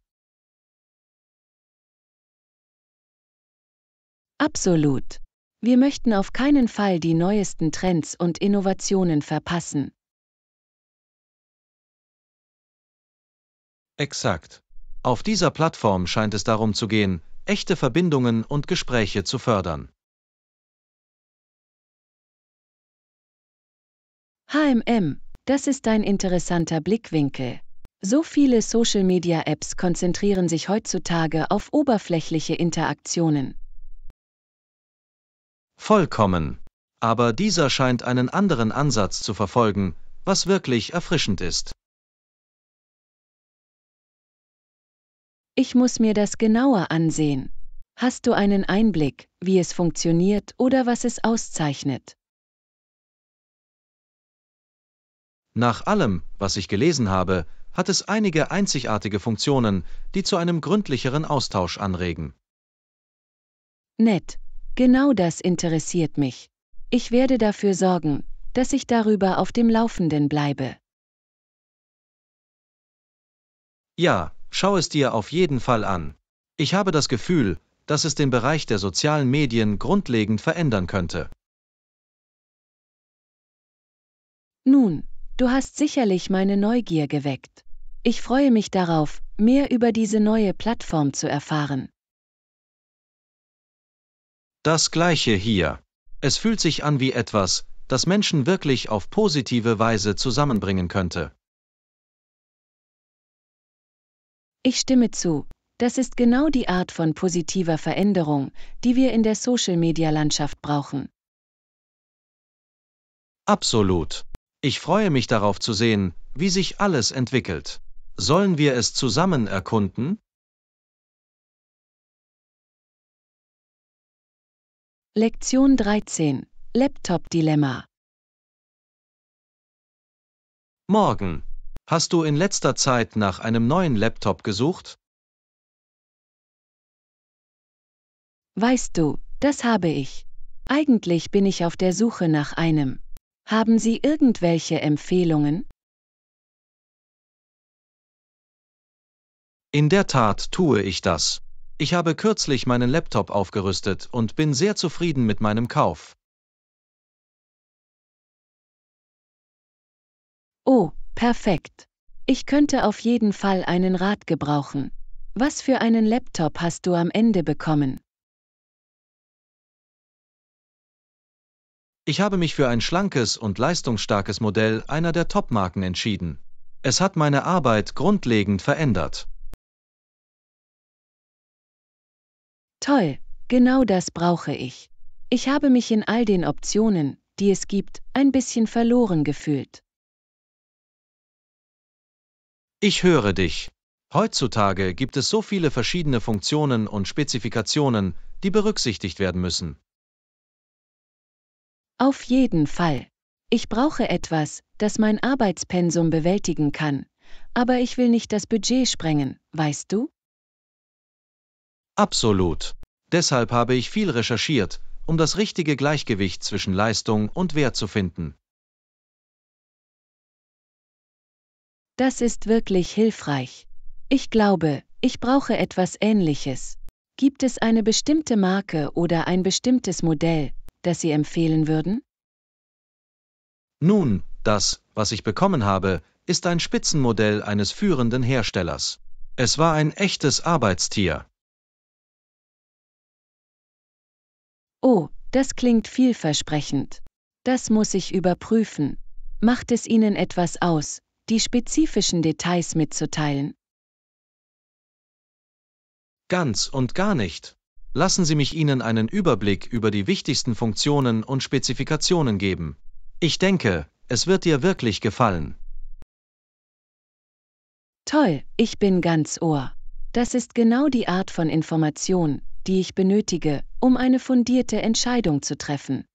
Speaker 1: Absolut. Wir möchten auf keinen Fall die neuesten Trends und Innovationen verpassen.
Speaker 2: Exakt. Auf dieser Plattform scheint es darum zu gehen, echte Verbindungen und Gespräche zu fördern.
Speaker 1: HMM, das ist ein interessanter Blickwinkel. So viele Social-Media-Apps konzentrieren sich heutzutage auf oberflächliche Interaktionen.
Speaker 2: Vollkommen. Aber dieser scheint einen anderen Ansatz zu verfolgen, was wirklich erfrischend ist.
Speaker 1: Ich muss mir das genauer ansehen. Hast du einen Einblick, wie es funktioniert oder was es auszeichnet?
Speaker 2: Nach allem, was ich gelesen habe, hat es einige einzigartige Funktionen, die zu einem gründlicheren Austausch anregen.
Speaker 1: Nett, genau das interessiert mich. Ich werde dafür sorgen, dass ich darüber auf dem Laufenden bleibe.
Speaker 2: Ja, schau es dir auf jeden Fall an. Ich habe das Gefühl, dass es den Bereich der sozialen Medien grundlegend verändern könnte.
Speaker 1: Nun, du hast sicherlich meine Neugier geweckt. Ich freue mich darauf, mehr über diese neue Plattform zu erfahren.
Speaker 2: Das Gleiche hier. Es fühlt sich an wie etwas, das Menschen wirklich auf positive Weise zusammenbringen könnte.
Speaker 1: Ich stimme zu, das ist genau die Art von positiver Veränderung, die wir in der Social-Media-Landschaft brauchen.
Speaker 2: Absolut. Ich freue mich darauf zu sehen, wie sich alles entwickelt. Sollen wir es zusammen erkunden?
Speaker 1: Lektion 13: Laptop-Dilemma.
Speaker 2: Morgen. Hast du in letzter Zeit nach einem neuen Laptop gesucht?
Speaker 1: Weißt du, das habe ich. Eigentlich bin ich auf der Suche nach einem. Haben Sie irgendwelche Empfehlungen?
Speaker 2: In der Tat tue ich das. Ich habe kürzlich meinen Laptop aufgerüstet und bin sehr zufrieden mit meinem Kauf.
Speaker 1: Oh, perfekt. Ich könnte auf jeden Fall einen Rat gebrauchen. Was für einen Laptop hast du am Ende bekommen?
Speaker 2: Ich habe mich für ein schlankes und leistungsstarkes Modell einer der Top-Marken entschieden. Es hat meine Arbeit grundlegend verändert.
Speaker 1: Toll, genau das brauche ich. Ich habe mich in all den Optionen, die es gibt, ein bisschen verloren gefühlt.
Speaker 2: Ich höre dich. Heutzutage gibt es so viele verschiedene Funktionen und Spezifikationen, die berücksichtigt werden müssen.
Speaker 1: Auf jeden Fall. Ich brauche etwas, das mein Arbeitspensum bewältigen kann, aber ich will nicht das Budget sprengen, weißt du?
Speaker 2: Absolut. Deshalb habe ich viel recherchiert, um das richtige Gleichgewicht zwischen Leistung und Wert zu finden.
Speaker 1: Das ist wirklich hilfreich. Ich glaube, ich brauche etwas Ähnliches. Gibt es eine bestimmte Marke oder ein bestimmtes Modell, das Sie empfehlen würden?
Speaker 2: Nun, das, was ich bekommen habe, ist ein Spitzenmodell eines führenden Herstellers. Es war ein echtes Arbeitstier.
Speaker 1: Oh, das klingt vielversprechend. Das muss ich überprüfen. Macht es Ihnen etwas aus, die spezifischen Details mitzuteilen?
Speaker 2: Ganz und gar nicht. Lassen Sie mich Ihnen einen Überblick über die wichtigsten Funktionen und Spezifikationen geben. Ich denke, Es wird dir wirklich gefallen.
Speaker 1: Toll, ich bin ganz Ohr. Das ist genau die Art von Information, die ich benötige, um eine fundierte Entscheidung zu treffen.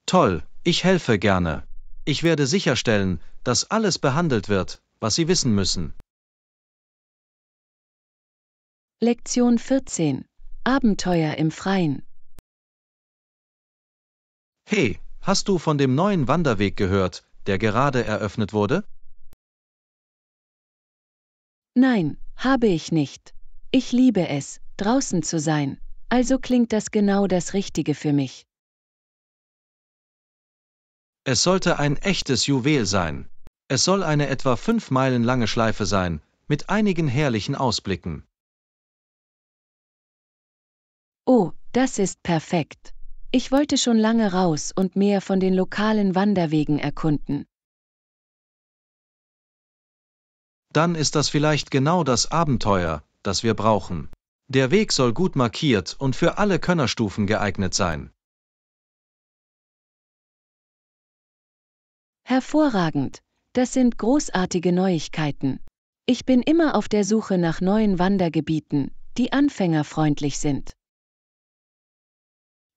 Speaker 2: Toll, ich helfe gerne. Ich werde sicherstellen, dass alles behandelt wird, was Sie wissen müssen.
Speaker 1: Lektion 14. Abenteuer im Freien.
Speaker 2: Hey, hast du von dem neuen Wanderweg gehört, der gerade eröffnet wurde?
Speaker 1: Nein, habe ich nicht. Ich liebe es, draußen zu sein, also klingt das genau das Richtige für mich.
Speaker 2: Es sollte ein echtes Juwel sein. Es soll eine etwa 5 Meilen lange Schleife sein, mit einigen herrlichen Ausblicken.
Speaker 1: Oh, das ist perfekt. Ich wollte schon lange raus und mehr von den lokalen Wanderwegen erkunden.
Speaker 2: Dann ist das vielleicht genau das Abenteuer, das wir brauchen. Der Weg soll gut markiert und für alle Könnerstufen geeignet sein.
Speaker 1: Hervorragend, das sind großartige Neuigkeiten. Ich bin immer auf der Suche nach neuen Wandergebieten, die anfängerfreundlich sind.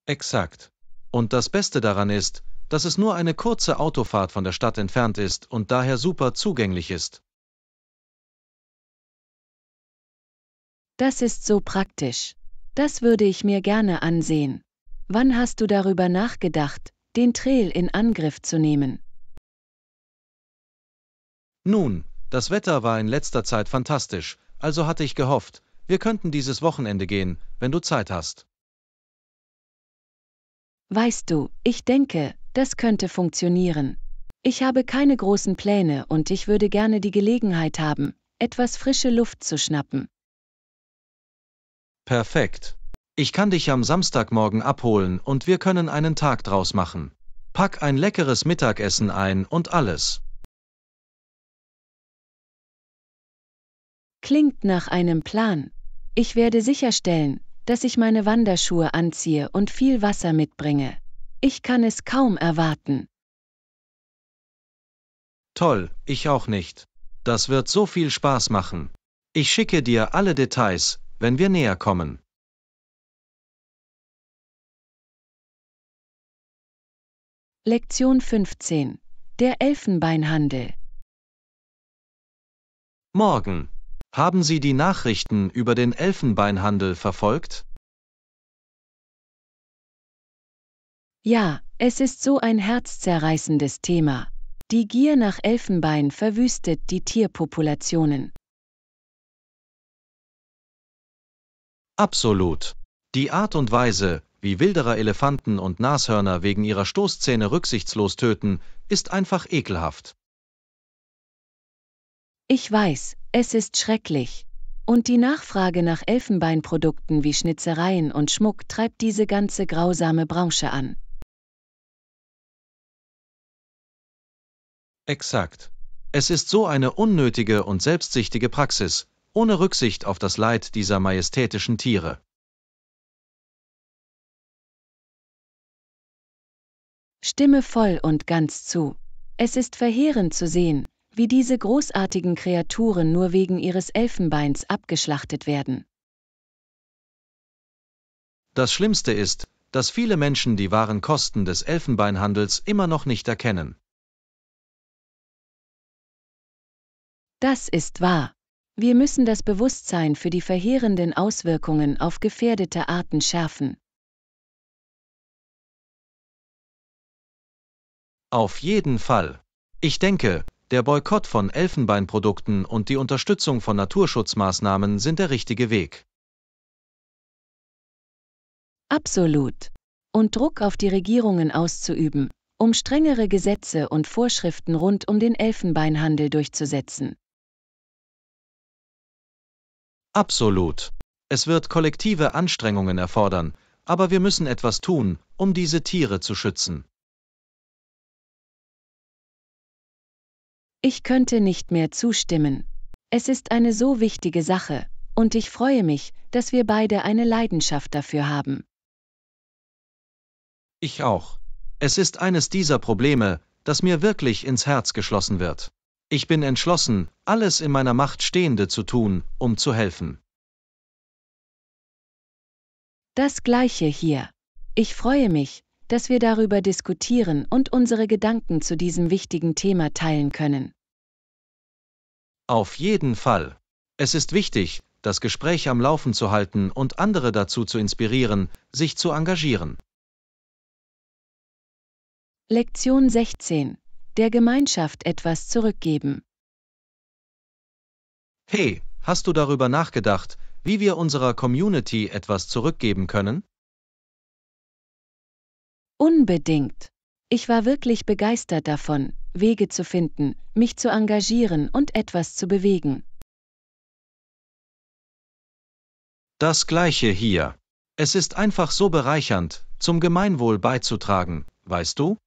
Speaker 2: Exakt. Und das Beste daran ist, dass es nur eine kurze Autofahrt von der Stadt entfernt ist und daher super zugänglich ist.
Speaker 1: Das ist so praktisch. Das würde ich mir gerne ansehen. Wann hast du darüber nachgedacht, den Trail in Angriff zu nehmen?
Speaker 2: Nun, das Wetter war in letzter Zeit fantastisch, also hatte ich gehofft, wir könnten dieses Wochenende gehen, wenn du Zeit hast.
Speaker 1: Weißt du, ich denke, das könnte funktionieren. Ich habe keine großen Pläne und ich würde gerne die Gelegenheit haben, etwas frische Luft zu schnappen.
Speaker 2: Perfekt. Ich kann dich am Samstagmorgen abholen und wir können einen Tag draus machen. Pack ein leckeres Mittagessen ein und alles.
Speaker 1: Klingt nach einem Plan. Ich werde sicherstellen, dass ich meine Wanderschuhe anziehe und viel Wasser mitbringe. Ich kann es kaum erwarten.
Speaker 2: Toll, ich auch nicht. Das wird so viel Spaß machen. Ich schicke dir alle Details, wenn wir näher kommen.
Speaker 1: Lektion 15. Der Elfenbeinhandel.
Speaker 2: Morgen. Haben Sie die Nachrichten über den Elfenbeinhandel verfolgt?
Speaker 1: Ja, es ist so ein herzzerreißendes Thema. Die Gier nach Elfenbein verwüstet die Tierpopulationen.
Speaker 2: Absolut. Die Art und Weise, wie Wilderer Elefanten und Nashörner wegen ihrer Stoßzähne rücksichtslos töten, ist einfach ekelhaft.
Speaker 1: Ich weiß, es ist schrecklich. Und die Nachfrage nach Elfenbeinprodukten wie Schnitzereien und Schmuck treibt diese ganze grausame Branche an.
Speaker 2: Exakt. Es ist so eine unnötige und selbstsüchtige Praxis, ohne Rücksicht auf das Leid dieser majestätischen Tiere.
Speaker 1: Stimme voll und ganz zu. Es ist verheerend zu sehen, wie diese großartigen Kreaturen nur wegen ihres Elfenbeins abgeschlachtet werden.
Speaker 2: Das Schlimmste ist, dass viele Menschen die wahren Kosten des Elfenbeinhandels immer noch nicht erkennen.
Speaker 1: Das ist wahr. Wir müssen das Bewusstsein für die verheerenden Auswirkungen auf gefährdete Arten schärfen.
Speaker 2: Auf jeden Fall. Ich denke, der Boykott von Elfenbeinprodukten und die Unterstützung von Naturschutzmaßnahmen sind der richtige Weg.
Speaker 1: Absolut. Und Druck auf die Regierungen auszuüben, um strengere Gesetze und Vorschriften rund um den Elfenbeinhandel durchzusetzen.
Speaker 2: Absolut. Es wird kollektive Anstrengungen erfordern, aber wir müssen etwas tun, um diese Tiere zu schützen.
Speaker 1: Ich könnte nicht mehr zustimmen. Es ist eine so wichtige Sache, und ich freue mich, dass wir beide eine Leidenschaft dafür haben.
Speaker 2: Ich auch. Es ist eines dieser Probleme, das mir wirklich ins Herz geschlossen wird. Ich bin entschlossen, alles in meiner Macht Stehende zu tun, um zu helfen.
Speaker 1: Das Gleiche hier. Ich freue mich, dass wir darüber diskutieren und unsere Gedanken zu diesem wichtigen Thema teilen können.
Speaker 2: Auf jeden Fall. Es ist wichtig, das Gespräch am Laufen zu halten und andere dazu zu inspirieren, sich zu engagieren.
Speaker 1: Lektion 16. Der Gemeinschaft etwas zurückgeben.
Speaker 2: Hey, hast du darüber nachgedacht, wie wir unserer Community etwas zurückgeben können?
Speaker 1: Unbedingt. Ich war wirklich begeistert davon, Wege zu finden, mich zu engagieren und etwas zu bewegen.
Speaker 2: Das Gleiche hier. Es ist einfach so bereichernd, zum Gemeinwohl beizutragen, weißt du?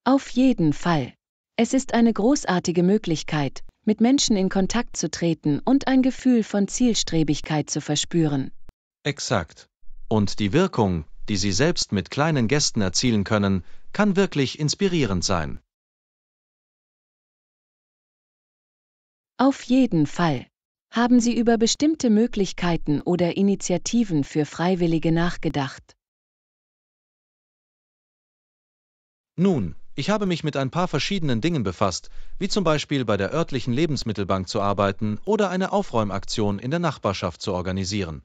Speaker 1: Auf jeden Fall. Es ist eine großartige Möglichkeit, mit Menschen in Kontakt zu treten und ein Gefühl von Zielstrebigkeit zu verspüren.
Speaker 2: Exakt. Und die Wirkung, die sie selbst mit kleinen Gesten erzielen können, kann wirklich inspirierend sein.
Speaker 1: Auf jeden Fall. Haben Sie über bestimmte Möglichkeiten oder Initiativen für Freiwillige nachgedacht?
Speaker 2: Nun, ich habe mich mit ein paar verschiedenen Dingen befasst, wie zum Beispiel bei der örtlichen Lebensmittelbank zu arbeiten oder eine Aufräumaktion in der Nachbarschaft zu organisieren.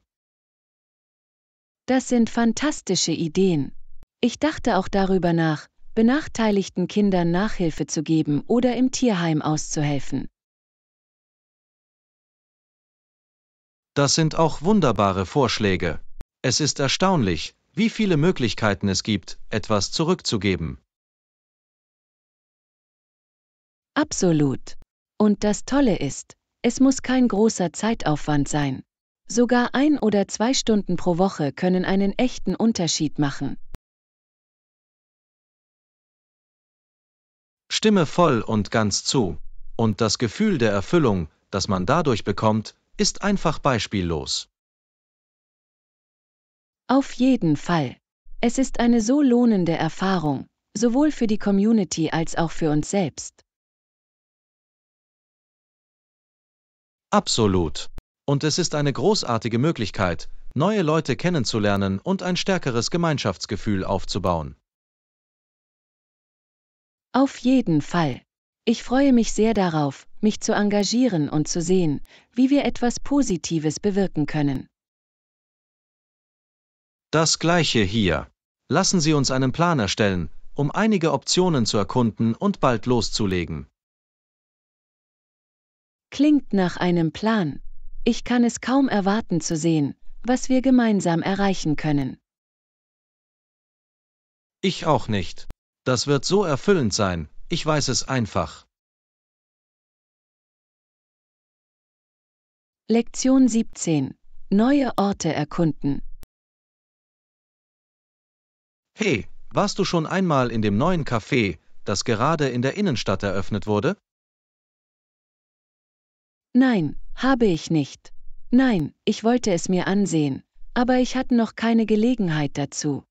Speaker 1: Das sind fantastische Ideen. Ich dachte auch darüber nach, benachteiligten Kindern Nachhilfe zu geben oder im Tierheim auszuhelfen.
Speaker 2: Das sind auch wunderbare Vorschläge. Es ist erstaunlich, wie viele Möglichkeiten es gibt, etwas zurückzugeben.
Speaker 1: Absolut. Und das Tolle ist, es muss kein großer Zeitaufwand sein. Sogar 1 oder 2 Stunden pro Woche können einen echten Unterschied machen.
Speaker 2: Stimme voll und ganz zu. Und das Gefühl der Erfüllung, das man dadurch bekommt, ist einfach beispiellos.
Speaker 1: Auf jeden Fall. Es ist eine so lohnende Erfahrung, sowohl für die Community als auch für uns selbst.
Speaker 2: Absolut. Und es ist eine großartige Möglichkeit, neue Leute kennenzulernen und ein stärkeres Gemeinschaftsgefühl aufzubauen.
Speaker 1: Auf jeden Fall. Ich freue mich sehr darauf, mich zu engagieren und zu sehen, wie wir etwas Positives bewirken können.
Speaker 2: Das Gleiche hier. Lassen Sie uns einen Plan erstellen, um einige Optionen zu erkunden und bald loszulegen.
Speaker 1: Klingt nach einem Plan. Ich kann es kaum erwarten zu sehen, was wir gemeinsam erreichen können.
Speaker 2: Ich auch nicht. Das wird so erfüllend sein, ich weiß es einfach.
Speaker 1: Lektion 17. Neue Orte erkunden.
Speaker 2: Hey, warst du schon einmal in dem neuen Café, das gerade in der Innenstadt eröffnet wurde?
Speaker 1: Nein, habe ich nicht. Nein, ich wollte es mir ansehen, aber ich hatte noch keine Gelegenheit dazu.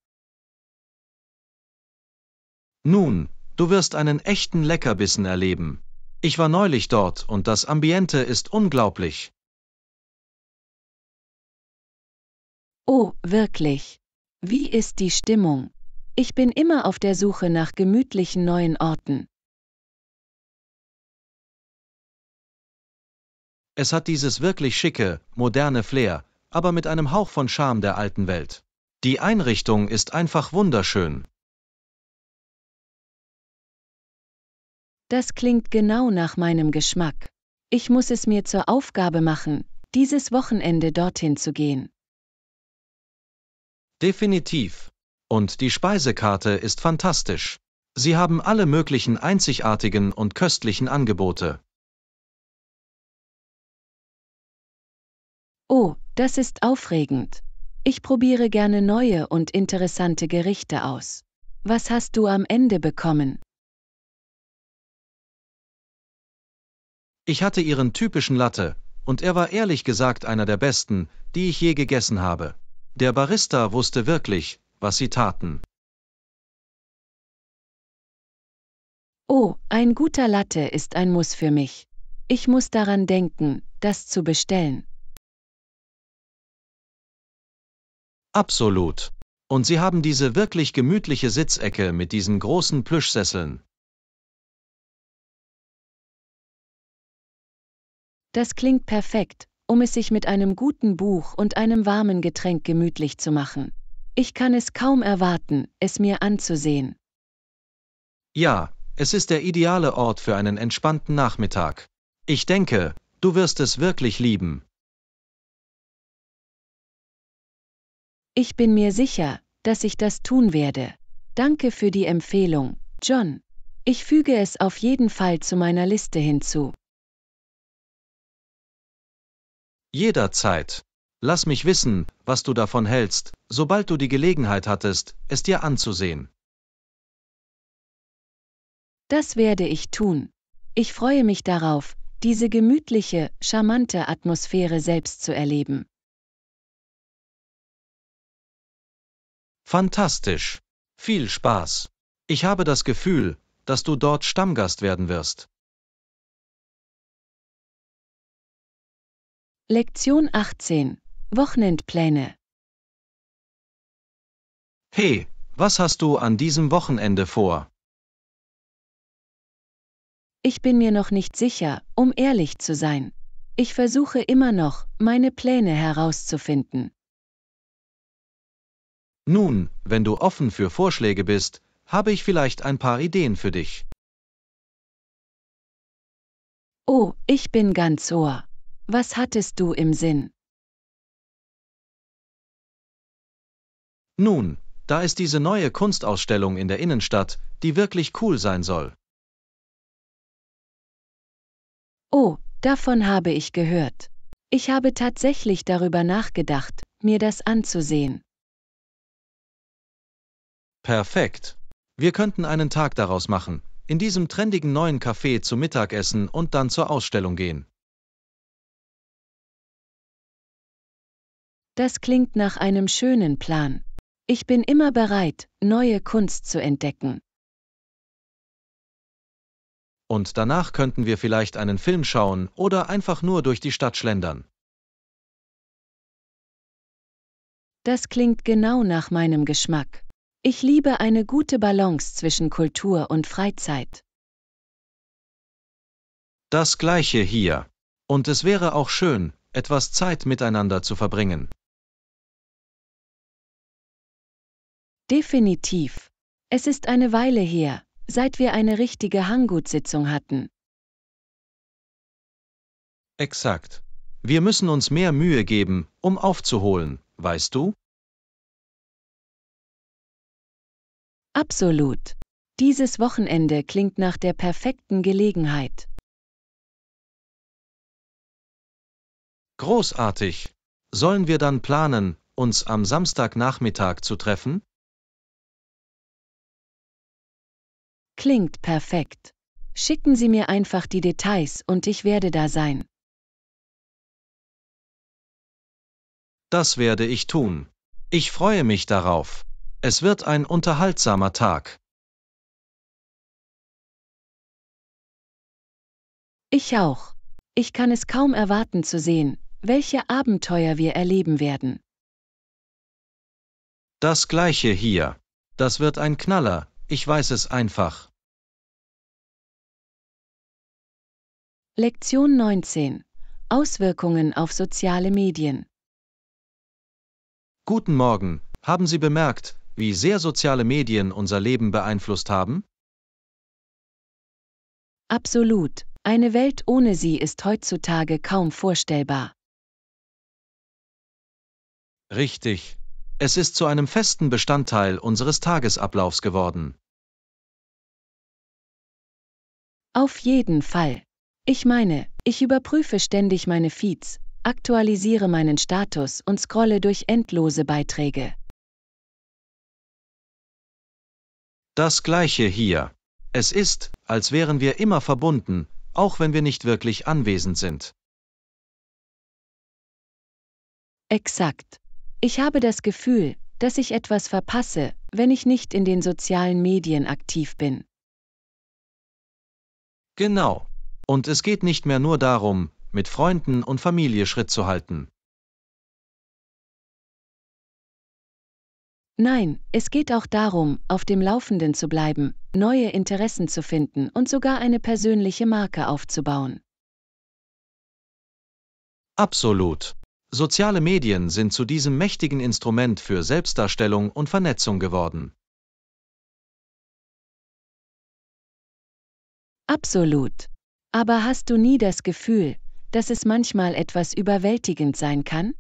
Speaker 2: Nun, du wirst einen echten Leckerbissen erleben. Ich war neulich dort und das Ambiente ist unglaublich.
Speaker 1: Oh, wirklich? Wie ist die Stimmung? Ich bin immer auf der Suche nach gemütlichen neuen Orten.
Speaker 2: Es hat dieses wirklich schicke, moderne Flair, aber mit einem Hauch von Charme der alten Welt. Die Einrichtung ist einfach wunderschön.
Speaker 1: Das klingt genau nach meinem Geschmack. Ich muss es mir zur Aufgabe machen, dieses Wochenende dorthin zu gehen.
Speaker 2: Definitiv. Und die Speisekarte ist fantastisch. Sie haben alle möglichen einzigartigen und köstlichen Angebote.
Speaker 1: Oh, das ist aufregend. Ich probiere gerne neue und interessante Gerichte aus. Was hast du am Ende bekommen?
Speaker 2: Ich hatte ihren typischen Latte, und er war ehrlich gesagt einer der besten, die ich je gegessen habe. Der Barista wusste wirklich, was sie taten.
Speaker 1: Oh, ein guter Latte ist ein Muss für mich. Ich muss daran denken, das zu bestellen.
Speaker 2: Absolut. Und sie haben diese wirklich gemütliche Sitzecke mit diesen großen Plüschsesseln.
Speaker 1: Das klingt perfekt, um es sich mit einem guten Buch und einem warmen Getränk gemütlich zu machen. Ich kann es kaum erwarten, es mir anzusehen.
Speaker 2: Ja, es ist der ideale Ort für einen entspannten Nachmittag. Ich denke, du wirst es wirklich lieben.
Speaker 1: Ich bin mir sicher, dass ich das tun werde. Danke für die Empfehlung, John. Ich füge es auf jeden Fall zu meiner Liste hinzu.
Speaker 2: Jederzeit. Lass mich wissen, was du davon hältst, sobald du die Gelegenheit hattest, es dir anzusehen.
Speaker 1: Das werde ich tun. Ich freue mich darauf, diese gemütliche, charmante Atmosphäre selbst zu erleben.
Speaker 2: Fantastisch. Viel Spaß. Ich habe das Gefühl, dass du dort Stammgast werden wirst.
Speaker 1: Lektion 18. Wochenendpläne.
Speaker 2: Hey, was hast du an diesem Wochenende vor?
Speaker 1: Ich bin mir noch nicht sicher, um ehrlich zu sein. Ich versuche immer noch, meine Pläne herauszufinden.
Speaker 2: Nun, wenn du offen für Vorschläge bist, habe ich vielleicht ein paar Ideen für dich.
Speaker 1: Oh, ich bin ganz Ohr. Was hattest du im Sinn?
Speaker 2: Nun, da ist diese neue Kunstausstellung in der Innenstadt, die wirklich cool sein soll.
Speaker 1: Oh, davon habe ich gehört. Ich habe tatsächlich darüber nachgedacht, mir das anzusehen.
Speaker 2: Perfekt. Wir könnten einen Tag daraus machen, in diesem trendigen neuen Café zum Mittagessen und dann zur Ausstellung gehen.
Speaker 1: Das klingt nach einem schönen Plan. Ich bin immer bereit, neue Kunst zu entdecken.
Speaker 2: Und danach könnten wir vielleicht einen Film schauen oder einfach nur durch die Stadt schlendern.
Speaker 1: Das klingt genau nach meinem Geschmack. Ich liebe eine gute Balance zwischen Kultur und Freizeit.
Speaker 2: Das gleiche hier. Und es wäre auch schön, etwas Zeit miteinander zu verbringen.
Speaker 1: Definitiv. Es ist eine Weile her, seit wir eine richtige Hanggut-Sitzung hatten.
Speaker 2: Exakt. Wir müssen uns mehr Mühe geben, um aufzuholen, weißt du?
Speaker 1: Absolut. Dieses Wochenende klingt nach der perfekten Gelegenheit.
Speaker 2: Großartig. Sollen wir dann planen, uns am Samstagnachmittag zu treffen?
Speaker 1: Klingt perfekt. Schicken Sie mir einfach die Details und ich werde da sein.
Speaker 2: Das werde ich tun. Ich freue mich darauf. Es wird ein unterhaltsamer Tag.
Speaker 1: Ich auch. Ich kann es kaum erwarten zu sehen, welche Abenteuer wir erleben werden.
Speaker 2: Das gleiche hier. Das wird ein Knaller, ich weiß es einfach.
Speaker 1: Lektion 19. Auswirkungen auf soziale Medien.
Speaker 2: Guten Morgen, haben Sie bemerkt, wie sehr soziale Medien unser Leben beeinflusst haben?
Speaker 1: Absolut. Eine Welt ohne sie ist heutzutage kaum vorstellbar.
Speaker 2: Richtig. Es ist zu einem festen Bestandteil unseres Tagesablaufs geworden.
Speaker 1: Auf jeden Fall. Ich meine, ich überprüfe ständig meine Feeds, aktualisiere meinen Status und scrolle durch endlose Beiträge.
Speaker 2: Das gleiche hier. Es ist, als wären wir immer verbunden, auch wenn wir nicht wirklich anwesend sind.
Speaker 1: Exakt. Ich habe das Gefühl, dass ich etwas verpasse, wenn ich nicht in den sozialen Medien aktiv bin.
Speaker 2: Genau. Und es geht nicht mehr nur darum, mit Freunden und Familie Schritt zu halten.
Speaker 1: Nein, es geht auch darum, auf dem Laufenden zu bleiben, neue Interessen zu finden und sogar eine persönliche Marke aufzubauen.
Speaker 2: Absolut. Soziale Medien sind zu diesem mächtigen Instrument für Selbstdarstellung und Vernetzung geworden.
Speaker 1: Absolut. Aber hast du nie das Gefühl, dass es manchmal etwas überwältigend sein kann?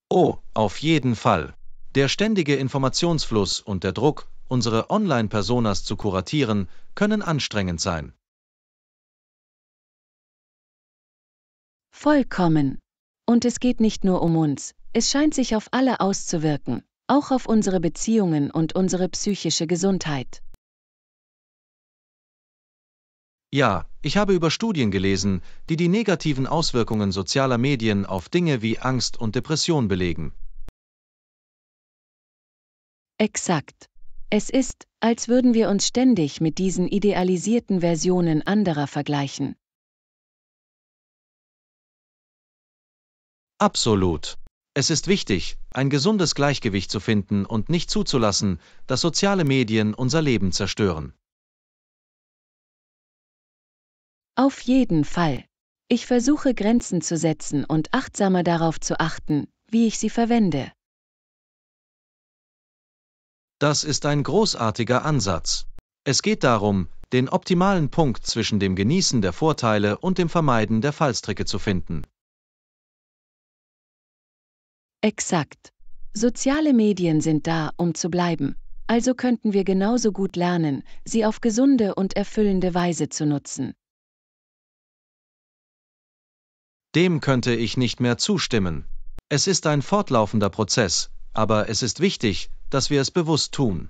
Speaker 2: Oh, auf jeden Fall. Der ständige Informationsfluss und der Druck, unsere Online-Personas zu kuratieren, können anstrengend sein.
Speaker 1: Vollkommen. Und es geht nicht nur um uns, es scheint sich auf alle auszuwirken, auch auf unsere Beziehungen und unsere psychische Gesundheit.
Speaker 2: Ja, ich habe über Studien gelesen, die die negativen Auswirkungen sozialer Medien auf Dinge wie Angst und Depression belegen.
Speaker 1: Exakt. Es ist, als würden wir uns ständig mit diesen idealisierten Versionen anderer vergleichen.
Speaker 2: Absolut. Es ist wichtig, ein gesundes Gleichgewicht zu finden und nicht zuzulassen, dass soziale Medien unser Leben zerstören.
Speaker 1: Auf jeden Fall. Ich versuche Grenzen zu setzen und achtsamer darauf zu achten, wie ich sie verwende.
Speaker 2: Das ist ein großartiger Ansatz. Es geht darum, den optimalen Punkt zwischen dem Genießen der Vorteile und dem Vermeiden der Fallstricke zu finden.
Speaker 1: Exakt. Soziale Medien sind da, um zu bleiben. Also könnten wir genauso gut lernen, sie auf gesunde und erfüllende Weise zu nutzen.
Speaker 2: Dem könnte ich nicht mehr zustimmen. Es ist ein fortlaufender Prozess, aber es ist wichtig, dass wir es bewusst tun.